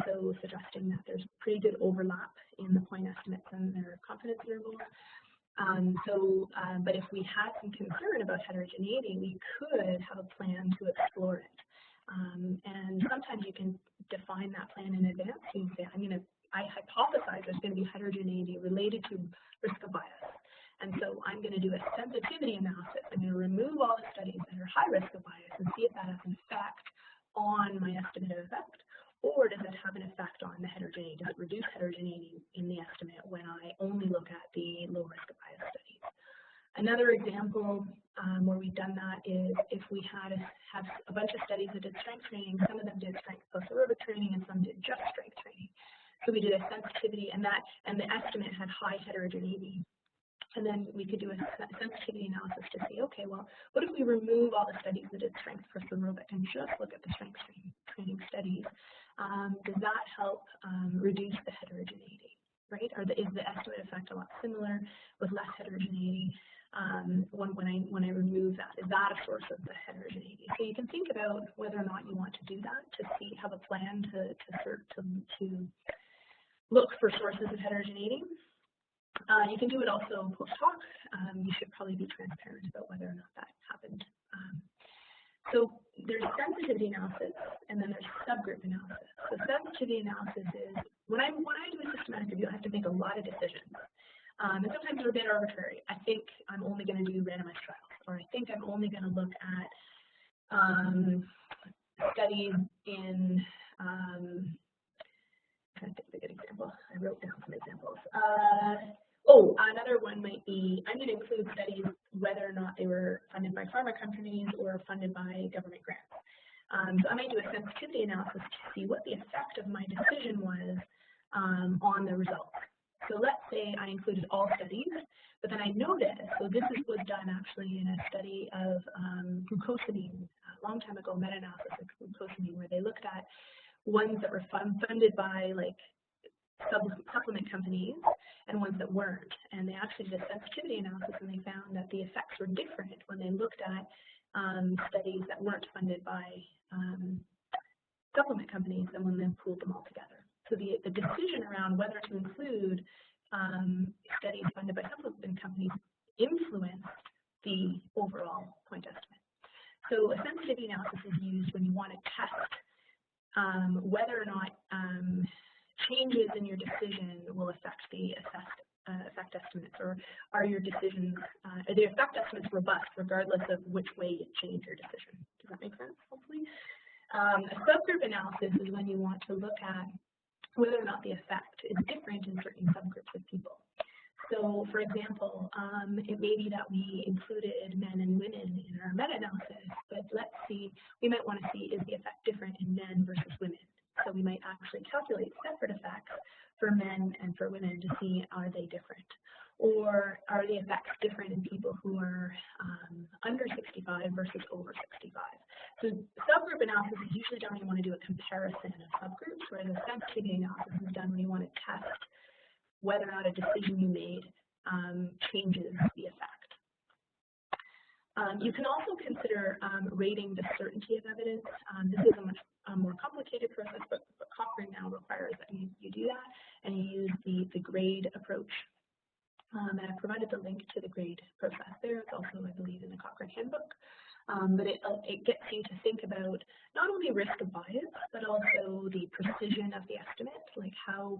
S1: So suggesting that there's pretty good overlap in the point estimates and their confidence intervals. But if we had some concern about heterogeneity, we could have a plan to explore it. And sometimes you can define that plan in advance. You can say, I hypothesize there's going to be heterogeneity related to risk of bias. And so I'm going to do a sensitivity analysis. I'm going to remove all the studies that are high risk of bias and see if that has an effect on my estimate of effect. Or does it have an effect on the heterogeneity? Does it reduce heterogeneity in the estimate when I only look at the low risk of bias studies? Another example where we've done that is if we have a bunch of studies that did strength training, some of them did strength plus aerobic training, and some did just strength training. So we did a sensitivity, and the estimate had high heterogeneity. And then we could do a sensitivity analysis to see, okay, well, what if we remove all the studies that did strength plus aerobic and just look at the strength training studies? Does that help reduce the heterogeneity, right? Or is the estimate effect a lot similar with less heterogeneity when I remove that? Is that a source of the heterogeneity? So you can think about whether or not you want to do that to have a plan to look for sources of heterogeneity. You can do it also post-hoc. You should probably be transparent about whether or not that happened. So there's sensitivity analysis, and then there's subgroup analysis. So sensitivity analysis is when I do a systematic review, I have to make a lot of decisions. And sometimes they're a bit arbitrary. I think I'm only going to do randomized trials, or I think I'm only going to look at studies in I think of a good example. I wrote down some examples. Another one might be, I'm going to include studies whether or not they were funded by pharma companies or funded by government grants. So I might do a sensitivity analysis to see what the effect of my decision was on the results. So let's say I included all studies, but then I noticed, so this was done actually in a study of glucosamine, a long time ago, meta-analysis of glucosamine, where they looked at ones that were funded by like supplement companies and ones that weren't. And they actually did a sensitivity analysis, and they found that the effects were different when they looked at studies that weren't funded by supplement companies than when they pooled them all together. So the decision around whether to include studies funded by supplement companies influenced the overall point estimate. So a sensitivity analysis is used when you want to test whether or not changes in your decision will affect the effect estimates, or are your decisions, are the effect estimates robust regardless of which way you change your decision? Does that make sense, hopefully? A subgroup analysis is when you want to look at whether or not the effect is different in certain subgroups of people. So, for example, it may be that we included men and women in our meta-analysis, but let's see, we might want to see, is the effect different in men versus women? So we might actually calculate separate effects for men and for women to see, are they different? Or are the effects different in people who are under 65 versus over 65? So subgroup analysis is usually done when you want to do a comparison of subgroups, whereas a sensitivity analysis is done when you want to test whether or not a decision you made changes the effect. You can also consider rating the certainty of evidence. This is a much more complicated process, but Cochrane now requires that you do that, and you use the grade approach. And I've provided the link to the grade process there. It's also, I believe, in the Cochrane handbook. But it gets you to think about not only risk of bias, but also the precision of the estimate, like how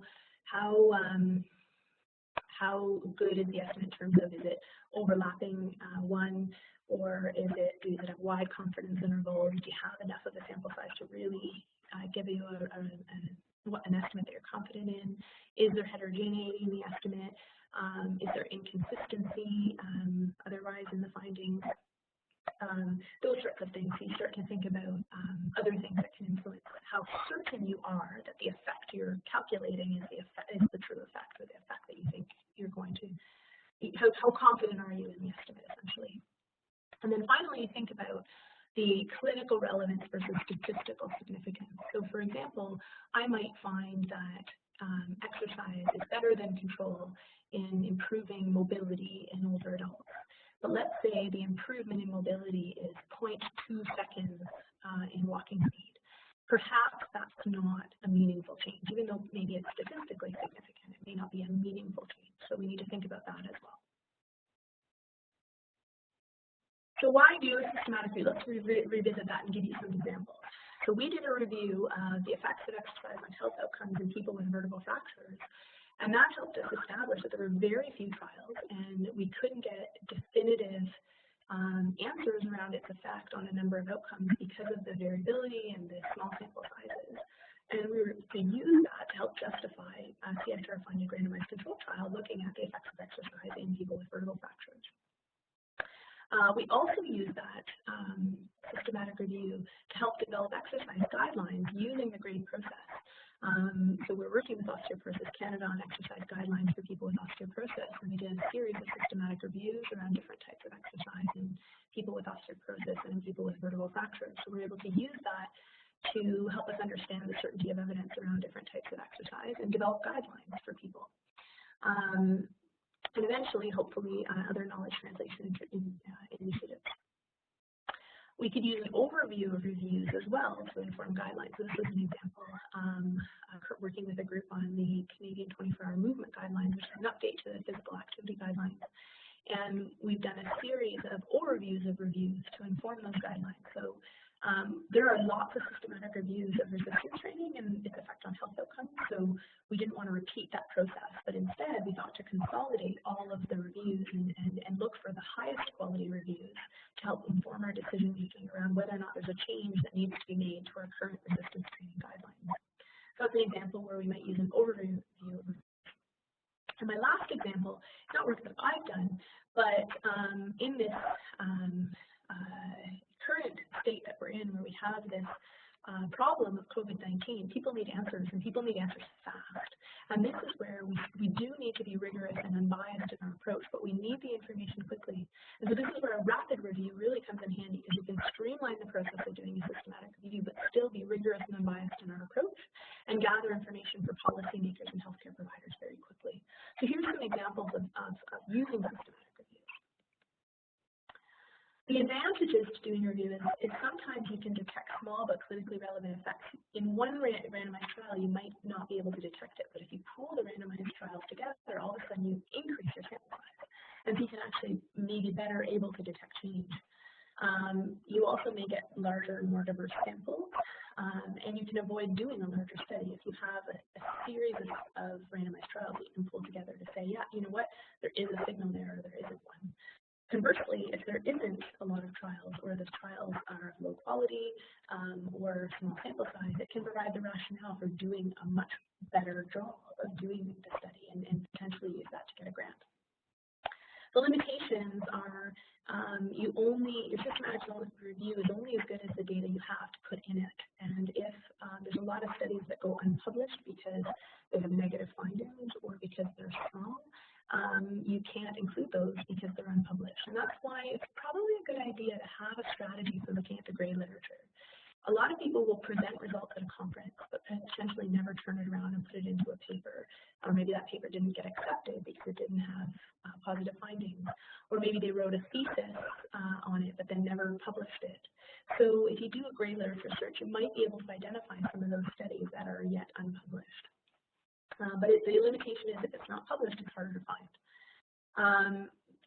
S1: good is the estimate in terms of, is it overlapping one, or is it a wide confidence interval? Do you have enough of a sample size to really give you an estimate that you're confident in? Is there heterogeneity in the estimate? Is there inconsistency otherwise in the findings? Those sorts of things. So you start to think about other things that can influence how certain you are that the effect you're calculating is the true effect, or the effect that you think you're going to. How confident are you in the estimate, essentially? And then finally, you think about the clinical relevance versus statistical significance. So, for example, I might find that exercise is better than control in improving mobility in older adults. But let's say the improvement in mobility is 0.2 seconds in walking speed. Perhaps that's not a meaningful change, even though maybe it's statistically significant. It may not be a meaningful change. So we need to think about that as well. So why do a systematic review? Let's revisit that and give you some examples. So we did a review of the effects of exercise on health outcomes in people with vertebral fractures. And that helped us establish that there were very few trials, and we couldn't get definitive answers around its effect on a number of outcomes because of the variability and the small sample sizes. And we were to use that to help justify a CIHR funded randomized control trial looking at the effects of exercise in people with vertebral fractures. We also use that systematic review to help develop exercise guidelines using the grade process. So we're working with Osteoporosis Canada on exercise guidelines for people with osteoporosis, and we did a series of systematic reviews around different types of exercise in people with osteoporosis and in people with vertebral fractures. So we're able to use that to help us understand the certainty of evidence around different types of exercise and develop guidelines for people. And eventually, hopefully, other knowledge translation initiatives. We could use an overview of reviews as well to inform guidelines. So this is an example, working with a group on the Canadian 24-hour movement guidelines, which is an update to the physical activity guidelines. And we've done a series of overviews of reviews to inform those guidelines. So there are lots of systematic reviews of resistance training and its effect on health outcomes. So we didn't want to repeat that process, but instead we thought to consolidate all of the reviews and look for the highest quality reviews to help inform our decision making around whether or not there's a change that needs to be made to our current resistance training guidelines. So that's an example where we might use an overview of reviews. And my last example is not work that I've done, but in this current state that we're in, where we have this problem of COVID-19, people need answers, and people need answers fast. And this is where we do need to be rigorous and unbiased in our approach, but we need the information quickly. And so this is where a rapid review really comes in handy, because you can streamline the process of doing a systematic review, but still be rigorous and unbiased in our approach and gather information for policymakers and healthcare providers very quickly. So here's some examples of using systematic reviews. The advantages to doing a review is sometimes you can detect small but clinically relevant effects. In one randomized trial, you might not be able to detect it, but if you pool the randomized trials together, all of a sudden you increase your sample size, and so you can actually maybe better able to detect change. You also may get larger and more diverse samples, and you can avoid doing a larger study if you have a series of randomized trials that you can pull together to say, yeah, you know what, there is a signal there, or there isn't one. Conversely, if there isn't a lot of trials, or the trials are of low quality or small sample size, it can provide the rationale for doing a much better job of doing the study and potentially use that to get a grant. The limitations are your systematic review is only as good as the data you have to put in it. And if there's a lot of studies that go unpublished because they have negative findings or because they're strong, you can't include those because they're unpublished. And that's why it's probably a good idea to have a strategy for looking at the gray literature. A lot of people will present results at a conference, but potentially never turn it around and put it into a paper. Or maybe that paper didn't get accepted because it didn't have positive findings. Or maybe they wrote a thesis on it, but then never published it. So if you do a gray literature search, you might be able to identify some of those studies that are yet unpublished. But the limitation is if it's not published, it's harder to find.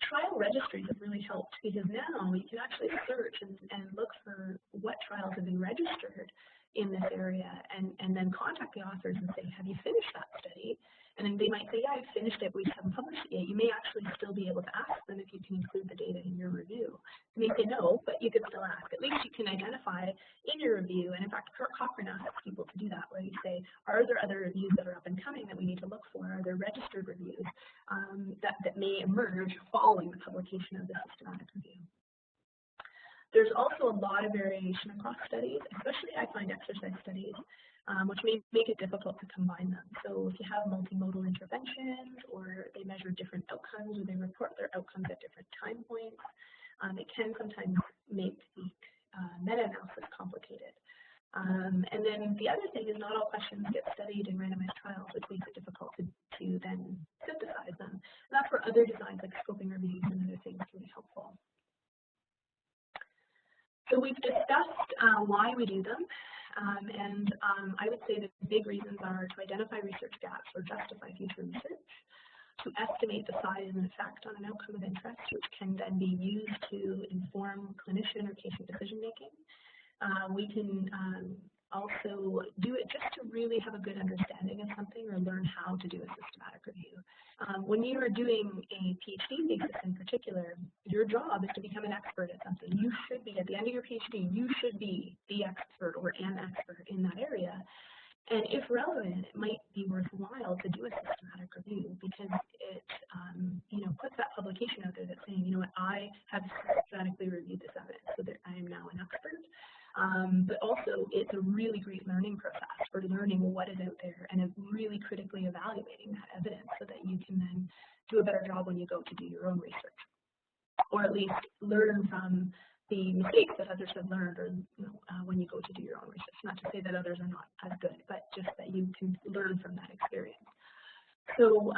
S1: Trial registries have really helped because now you can actually search and look for what trials have been registered in this area and then contact the authors and say, have you finished that study? And then they might say, yeah, I finished it, we just haven't published it yet. You may actually still be able to ask them if you can include the data in your review. They may say no, but you could still ask. At least you can identify in your review, and in fact, Cochrane asks people to do that, where you say, are there other reviews that are up and coming that we need to look for? Are there registered reviews that may emerge following the publication of the systematic review? There's also a lot of variation across studies, especially I find exercise studies, which may make it difficult to combine them. So if you have multimodal interventions, or they measure different outcomes, or they report their outcomes at different time points, it can sometimes make the meta-analysis complicated. And then the other thing is not all questions get studied in randomized trials, which makes it difficult to then synthesize them. And that's where other designs like scoping reviews and other things can be helpful. So we've discussed why we do them, and I would say that the big reasons are to identify research gaps or justify future research, to estimate the size and effect on an outcome of interest, which can then be used to inform clinician or patient decision-making. We can also do it just to really have a good understanding of something or learn how to do a systematic review. When you are doing a PhD thesis in particular, your job is to become an expert at something. You should be, at the end of your PhD, you should be the expert or an expert in that area. And if relevant, it might be worthwhile to do a systematic review because it, puts that publication out there that's saying, you know what, I have systematically reviewed this evidence, so that I am now an expert. But also, it's a really great learning process for learning what is out there and really critically evaluating that evidence so that you can then do a better job when you go to do your own research, or at least learn from the mistakes that others have learned, or when you go to do your own research. Not to say that others are not as good, but just that you can learn from that experience. So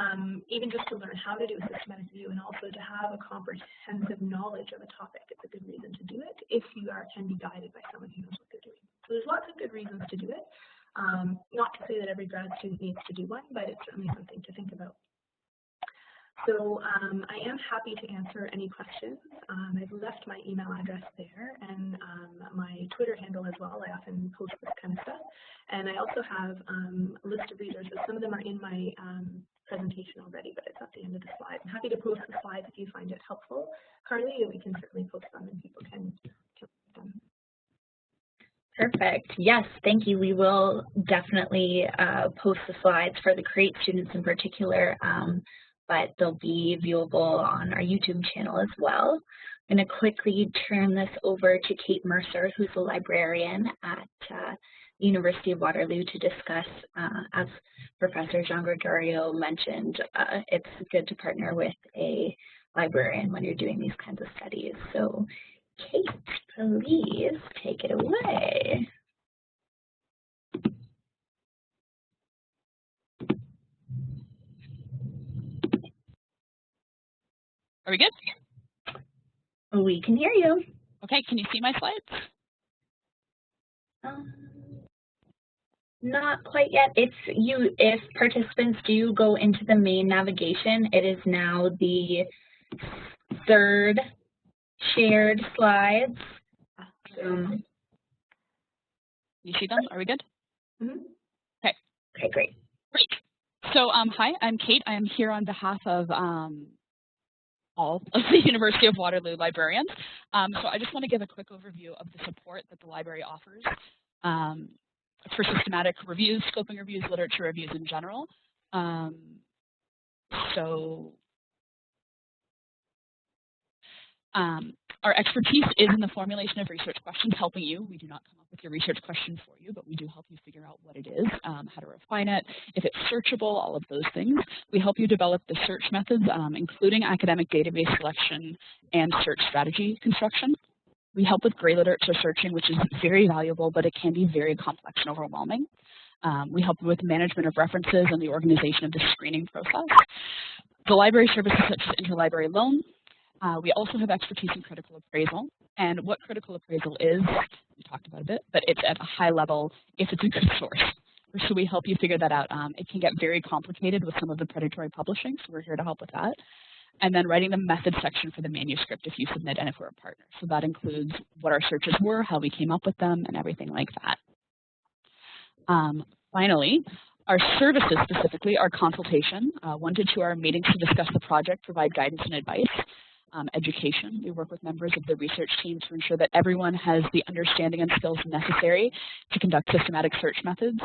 S1: even just to learn how to do a systematic review and also to have a comprehensive knowledge of a topic, it's a good reason to do it if you can be guided by someone who knows what they're doing. So there's lots of good reasons to do it. Not to say that every grad student needs to do one, but it's certainly something to think about. So I am happy to answer any questions. I've left my email address there and my Twitter handle as well. I often post this kind of stuff. And I also have a list of resources. Some of them are in my presentation already, but it's at the end of the slide. I'm happy to post the slides if you find it helpful, Carly, and we can certainly post them and people can read them.
S2: Perfect. Yes, thank you. We will definitely post the slides for the CREATE students in particular. But they'll be viewable on our YouTube channel as well. I'm going to quickly turn this over to Kate Mercer, who's a librarian at the University of Waterloo, to discuss, as Professor Giangregorio mentioned, it's good to partner with a librarian when you're doing these kinds of studies. So Kate, please take it away.
S3: Are we good?
S2: We can hear you.
S3: Okay, can you see my slides?
S2: Not quite yet. If participants do go into the main navigation, it is now the third shared slides.
S3: You see them? Are we good?
S2: Mm-hmm.
S3: Okay.
S2: Okay, great.
S3: Great. So hi, I'm Kate. I am here on behalf of all of the University of Waterloo librarians. So I just want to give a quick overview of the support that the library offers for systematic reviews, scoping reviews, literature reviews in general. Our expertise is in the formulation of research questions, helping you. We do not come up with your research question for you, but we do help you figure out what it is, how to refine it, if it's searchable, all of those things. We help you develop the search methods, including academic database selection and search strategy construction. We help with gray literature searching, which is very valuable, but it can be very complex and overwhelming. We help with management of references and the organization of the screening process. The library services such as interlibrary loan. We also have expertise in critical appraisal. And what critical appraisal is, we talked about a bit, but it's at a high level if it's a good source. So we help you figure that out. It can get very complicated with some of the predatory publishing, so we're here to help with that. And then writing the method section for the manuscript if you submit and if we're a partner. So that includes what our searches were, how we came up with them, and everything like that. Finally, our services specifically are consultation, 1 to 2 hour meetings to discuss the project, provide guidance and advice. Education, we work with members of the research team to ensure that everyone has the understanding and skills necessary to conduct systematic search methods.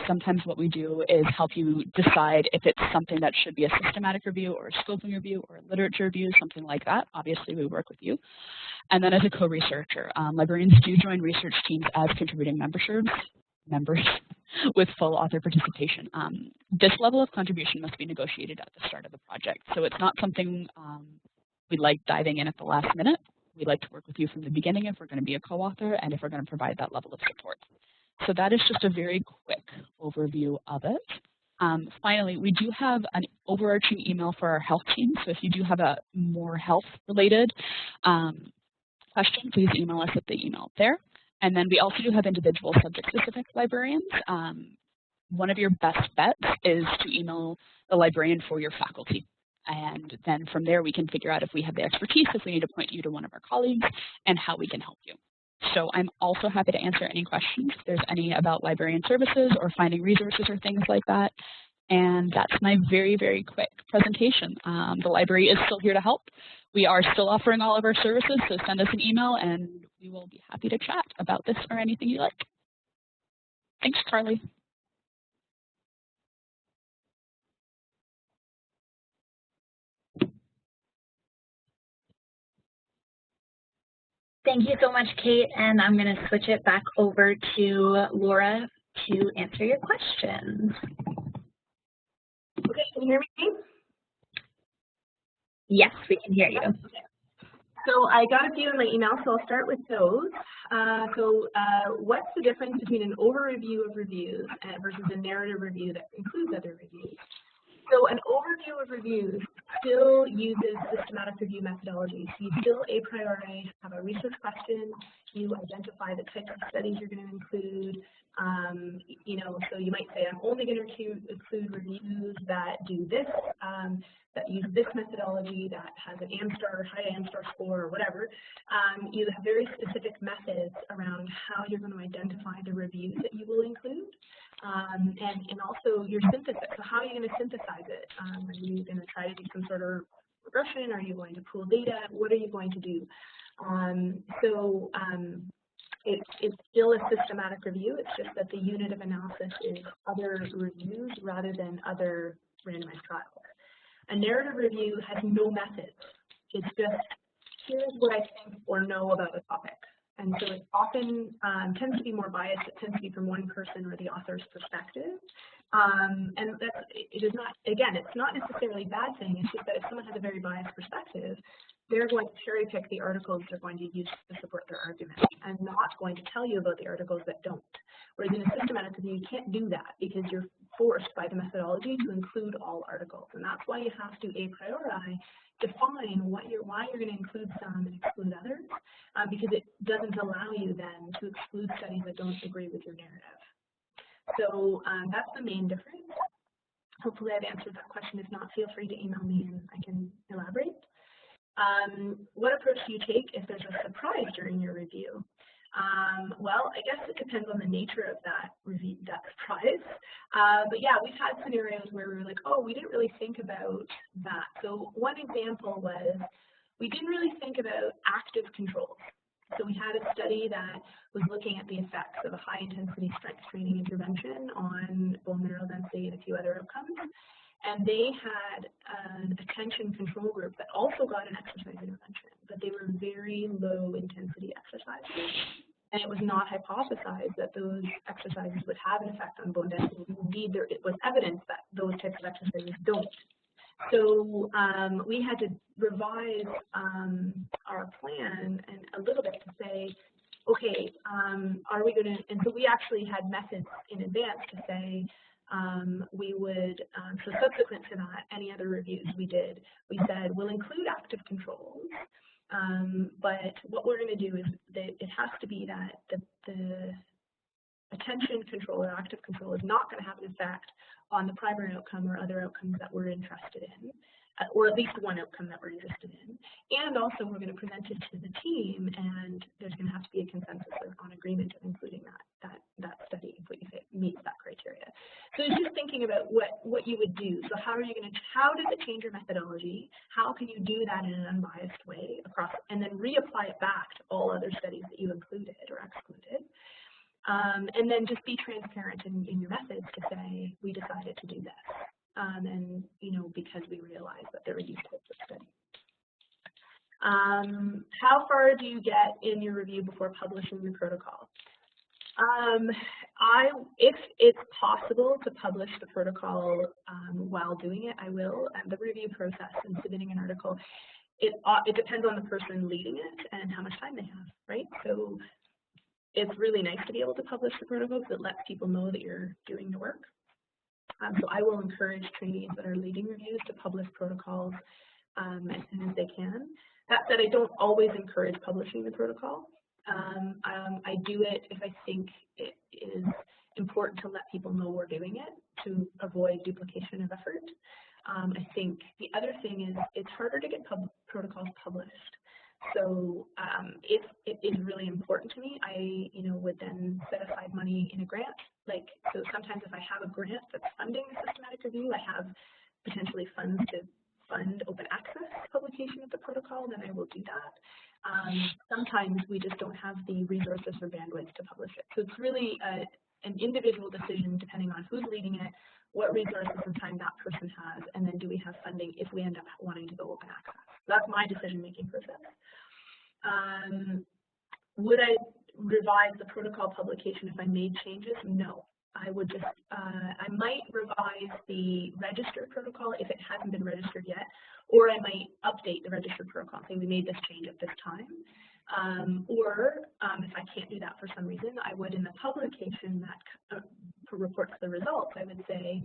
S3: Sometimes what we do is help you decide if it's something that should be a systematic review or a scoping review or a literature review, something like that. Obviously, we work with you. And then as a co-researcher, librarians do join research teams as contributing members with full author participation. This level of contribution must be negotiated at the start of the project. So it's not something we like diving in at the last minute. We like to work with you from the beginning if we're going to be a co-author and if we're going to provide that level of support. So that is just a very quick overview of it. Finally, we do have an overarching email for our health team. So if you do have a more health-related question, please email us at the email there. And then we also do have individual subject-specific librarians. One of your best bets is to email the librarian for your faculty. And then from there, we can figure out if we have the expertise, if we need to point you to one of our colleagues, and how we can help you. So I'm also happy to answer any questions if there's any about librarian services or finding resources or things like that. And that's my very, very quick presentation. The library is still here to help. We are still offering all of our services, so send us an email and we will be happy to chat about this or anything you like. Thanks, Carly.
S2: Thank you so much, Kate, and I'm going to switch it back over to Laura to answer your questions.
S1: Okay, can you hear me?
S2: Yes, we can hear you.
S1: Okay. So I got a few in my email, so I'll start with those. What's the difference between an overview of reviews versus a narrative review that includes other reviews? So an overview of reviews still uses systematic review methodologies. You still a priori have a research question, you identify the types of studies you're going to include. So you might say, I'm only going to include reviews that do this, that use this methodology, that has an high AmStar score or whatever. You have very specific methods around how you're going to identify the reviews that you will include. And also your synthesis. So how are you going to synthesize it? Are you going to try to do some sort of regression? Are you going to pool data? What are you going to do? It's still a systematic review. It's just that the unit of analysis is other reviews rather than other randomized trials. A narrative review has no methods. It's just, here's what I think or know about a topic. And so it often tends to be more biased. It tends to be from one person or the author's perspective. And it is not, again, it's not necessarily a bad thing. It's just that if someone has a very biased perspective, they're going to cherry pick the articles they're going to use to support their argument and not going to tell you about the articles that don't. Whereas in a systematic review, you can't do that because you're forced by the methodology to include all articles. And that's why you have to a priori define why you're going to include some and exclude others, because it doesn't allow you then to exclude studies that don't agree with your narrative. So that's the main difference. Hopefully I've answered that question. If not, feel free to email me and I can elaborate. What approach do you take if there's a surprise during your review? Well, I guess it depends on the nature of that review, that surprise. But yeah, we've had scenarios where we were like, oh, we didn't really think about that. So one example was we didn't really think about active controls. So we had a study that was looking at the effects of a high intensity strength training intervention on bone mineral density and a few other outcomes. And they had an attention control group that also got an exercise intervention, but they were very low intensity exercises. And it was not hypothesized that those exercises would have an effect on bone density. Indeed, there was evidence that those types of exercises don't. So we had to revise our plan and a little bit to say, okay, are we going to, and so we actually had methods in advance to say we would, so subsequent to that, any other reviews we did, we said we'll include active controls, but what we're going to do is that it has to be that the attention control or active control is not going to have an effect on the primary outcome or other outcomes that we're interested in, or at least one outcome that we're interested in. And also we're going to present it to the team, and there's going to have to be a consensus on agreement of including that study if it meets that criteria. So it's just thinking about what you would do. So how does it change your methodology? How can you do that in an unbiased way across, and then reapply it back to all other studies that you included or excluded? And then just be transparent in your methods to say, we decided to do this. And, because we realized that there were these types of studies. How far do you get in your review before publishing the protocol? If it's possible to publish the protocol while doing it, I will. And the review process and submitting an article, it depends on the person leading it and how much time they have, right? So it's really nice to be able to publish the protocol because it lets people know that you're doing the work. So I will encourage trainees that are leading reviews to publish protocols as soon as they can. That said, I don't always encourage publishing the protocol. I do it if I think it is important to let people know we're doing it to avoid duplication of effort. I think the other thing is it's harder to get protocols published. So if it is really important to me, I would then set aside money in a grant. So sometimes if I have a grant that's funding a systematic review, I have potentially funds to fund open access publication of the protocol, then I will do that. Sometimes we just don't have the resources or bandwidth to publish it. So it's really an individual decision depending on who's leading it, what resources and time that person has, and then do we have funding if we end up wanting to go open access. That's my decision-making process. Would I revise the protocol publication if I made changes? No. I would just, I might revise the registered protocol if it hasn't been registered yet, or I might update the registered protocol, saying we made this change at this time. Or if I can't do that for some reason, I would in the publication that reports the results, I would say,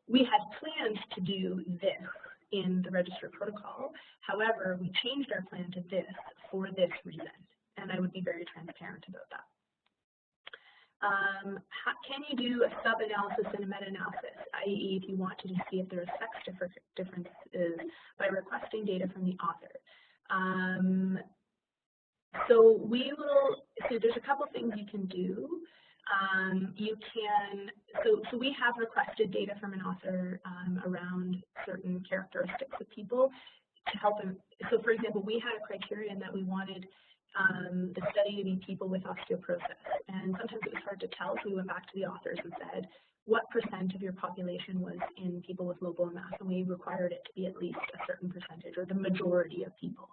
S1: we had planned to do this in the registered protocol. However, we changed our plan to this for this reason. And I would be very transparent about that. Can you do a sub-analysis and a meta-analysis, i.e. if you want to just see if there are sex differences by requesting data from the author? So there's a couple things you can do. So we have requested data from an author around certain characteristics of people to help them. So for example, we had a criterion that we wanted the study to be people with osteoporosis. And sometimes it was hard to tell, so we went back to the authors and said, what % of your population was in people with low bone mass? And we required it to be at least a certain percentage, or the majority of people.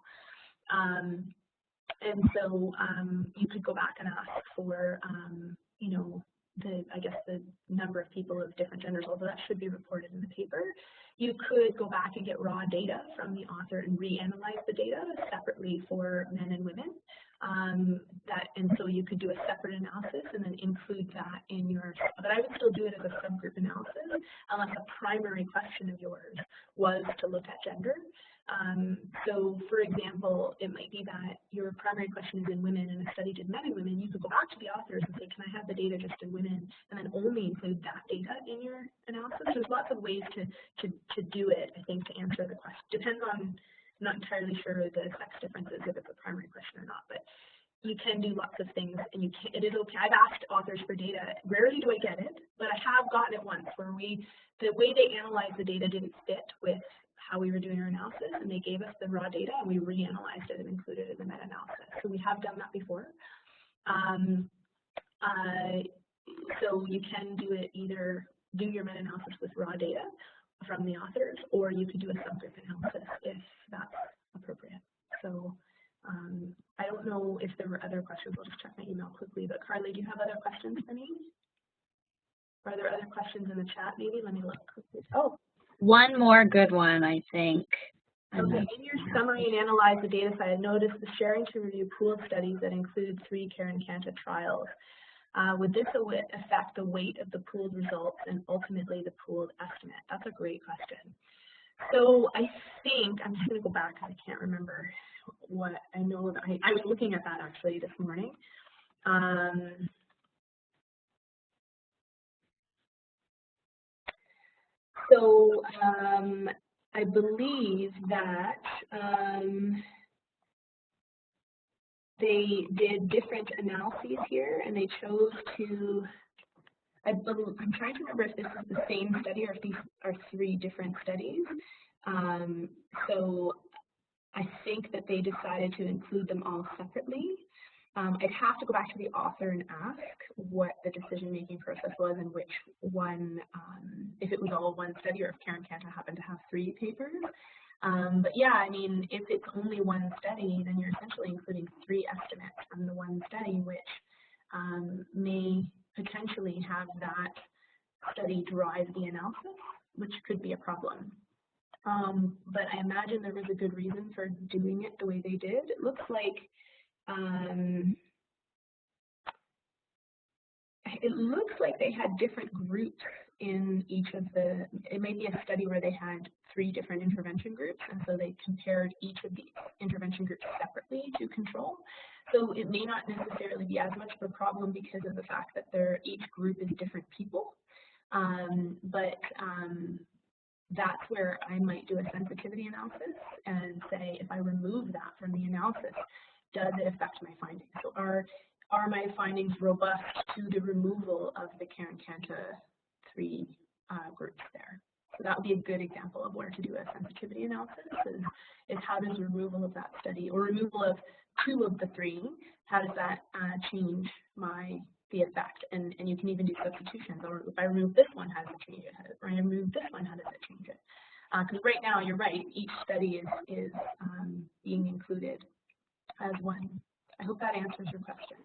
S1: And so you could go back and ask for, the number of people of different genders, although that should be reported in the paper. You could go back and get raw data from the author and reanalyze the data separately for men and women. And so you could do a separate analysis and then include that in your, but I would still do it as a subgroup analysis unless a primary question of yours was to look at gender. So for example, it might be that your primary question is in women and a study did men and women. You could go back to the authors and say, can I have the data just in women, and then only include that data in your analysis. There's lots of ways to do it, I think, to answer the question. Depends on, I'm not entirely sure the sex differences if it's a primary question or not, but you can do lots of things, and it is okay. I've asked authors for data. Rarely do I get it, but I have gotten it once where the way they analyzed the data didn't fit with how we were doing our analysis, and they gave us the raw data and we reanalyzed it and included it in the meta-analysis. So we have done that before. So you can do it, either do your meta-analysis with raw data from the authors, or you could do a subgroup analysis if that's appropriate. So I don't know if there were other questions. I'll just check my email quickly. But Carly, do you have other questions for me? Are there other questions in the chat maybe? Let me look quickly. Oh.
S2: One more good one, I think.
S1: Okay, in your summary and analyze the data set, I noticed the sharing to review pooled studies that include 3 Karen-Kanta trials. Would this affect the weight of the pooled results and ultimately the pooled estimate? That's a great question. So I think, I'm just going to go back because I can't remember what I know. That I was looking at that actually this morning. So I believe that they did different analyses here, and they chose to, I'm trying to remember if this is the same study or if these are 3 different studies. So I think that they decided to include them all separately. I'd have to go back to the author and ask what the decision-making process was and which one, if it was all one study or if Karen-Kanta happened to have 3 papers. But yeah, I mean, if it's only one study, then you're essentially including 3 estimates from the one study, which may potentially have that study drive the analysis, which could be a problem. But I imagine there was a good reason for doing it the way they did. It looks like they had different groups in each of the, it may be a study where they had 3 different intervention groups, and so they compared each of the intervention groups separately to control. So it may not necessarily be as much of a problem because of the fact that each group is different people. But that's where I might do a sensitivity analysis and say, if I remove that from the analysis, does it affect my findings? So are my findings robust to the removal of the Karen-Kanta 3 groups there? So that would be a good example of where to do a sensitivity analysis, is how does removal of that study, or removal of 2 of the 3, how does that change the effect? And you can even do substitutions, or if I remove this one, how does it change it? Or I remove this one, how does it change it? Because right now, you're right, each study is being included as one. I hope that answers your question.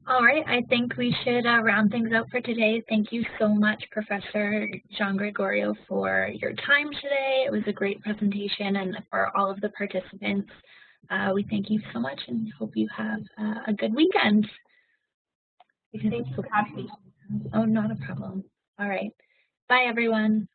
S2: All right, I think we should round things out for today. Thank you so much, Professor Giangregorio, for your time today. It was a great presentation, and for all of the participants, we thank you so much and hope you have a good weekend.
S1: Thank you for having me.
S2: Oh, not a problem. All right. Bye, everyone.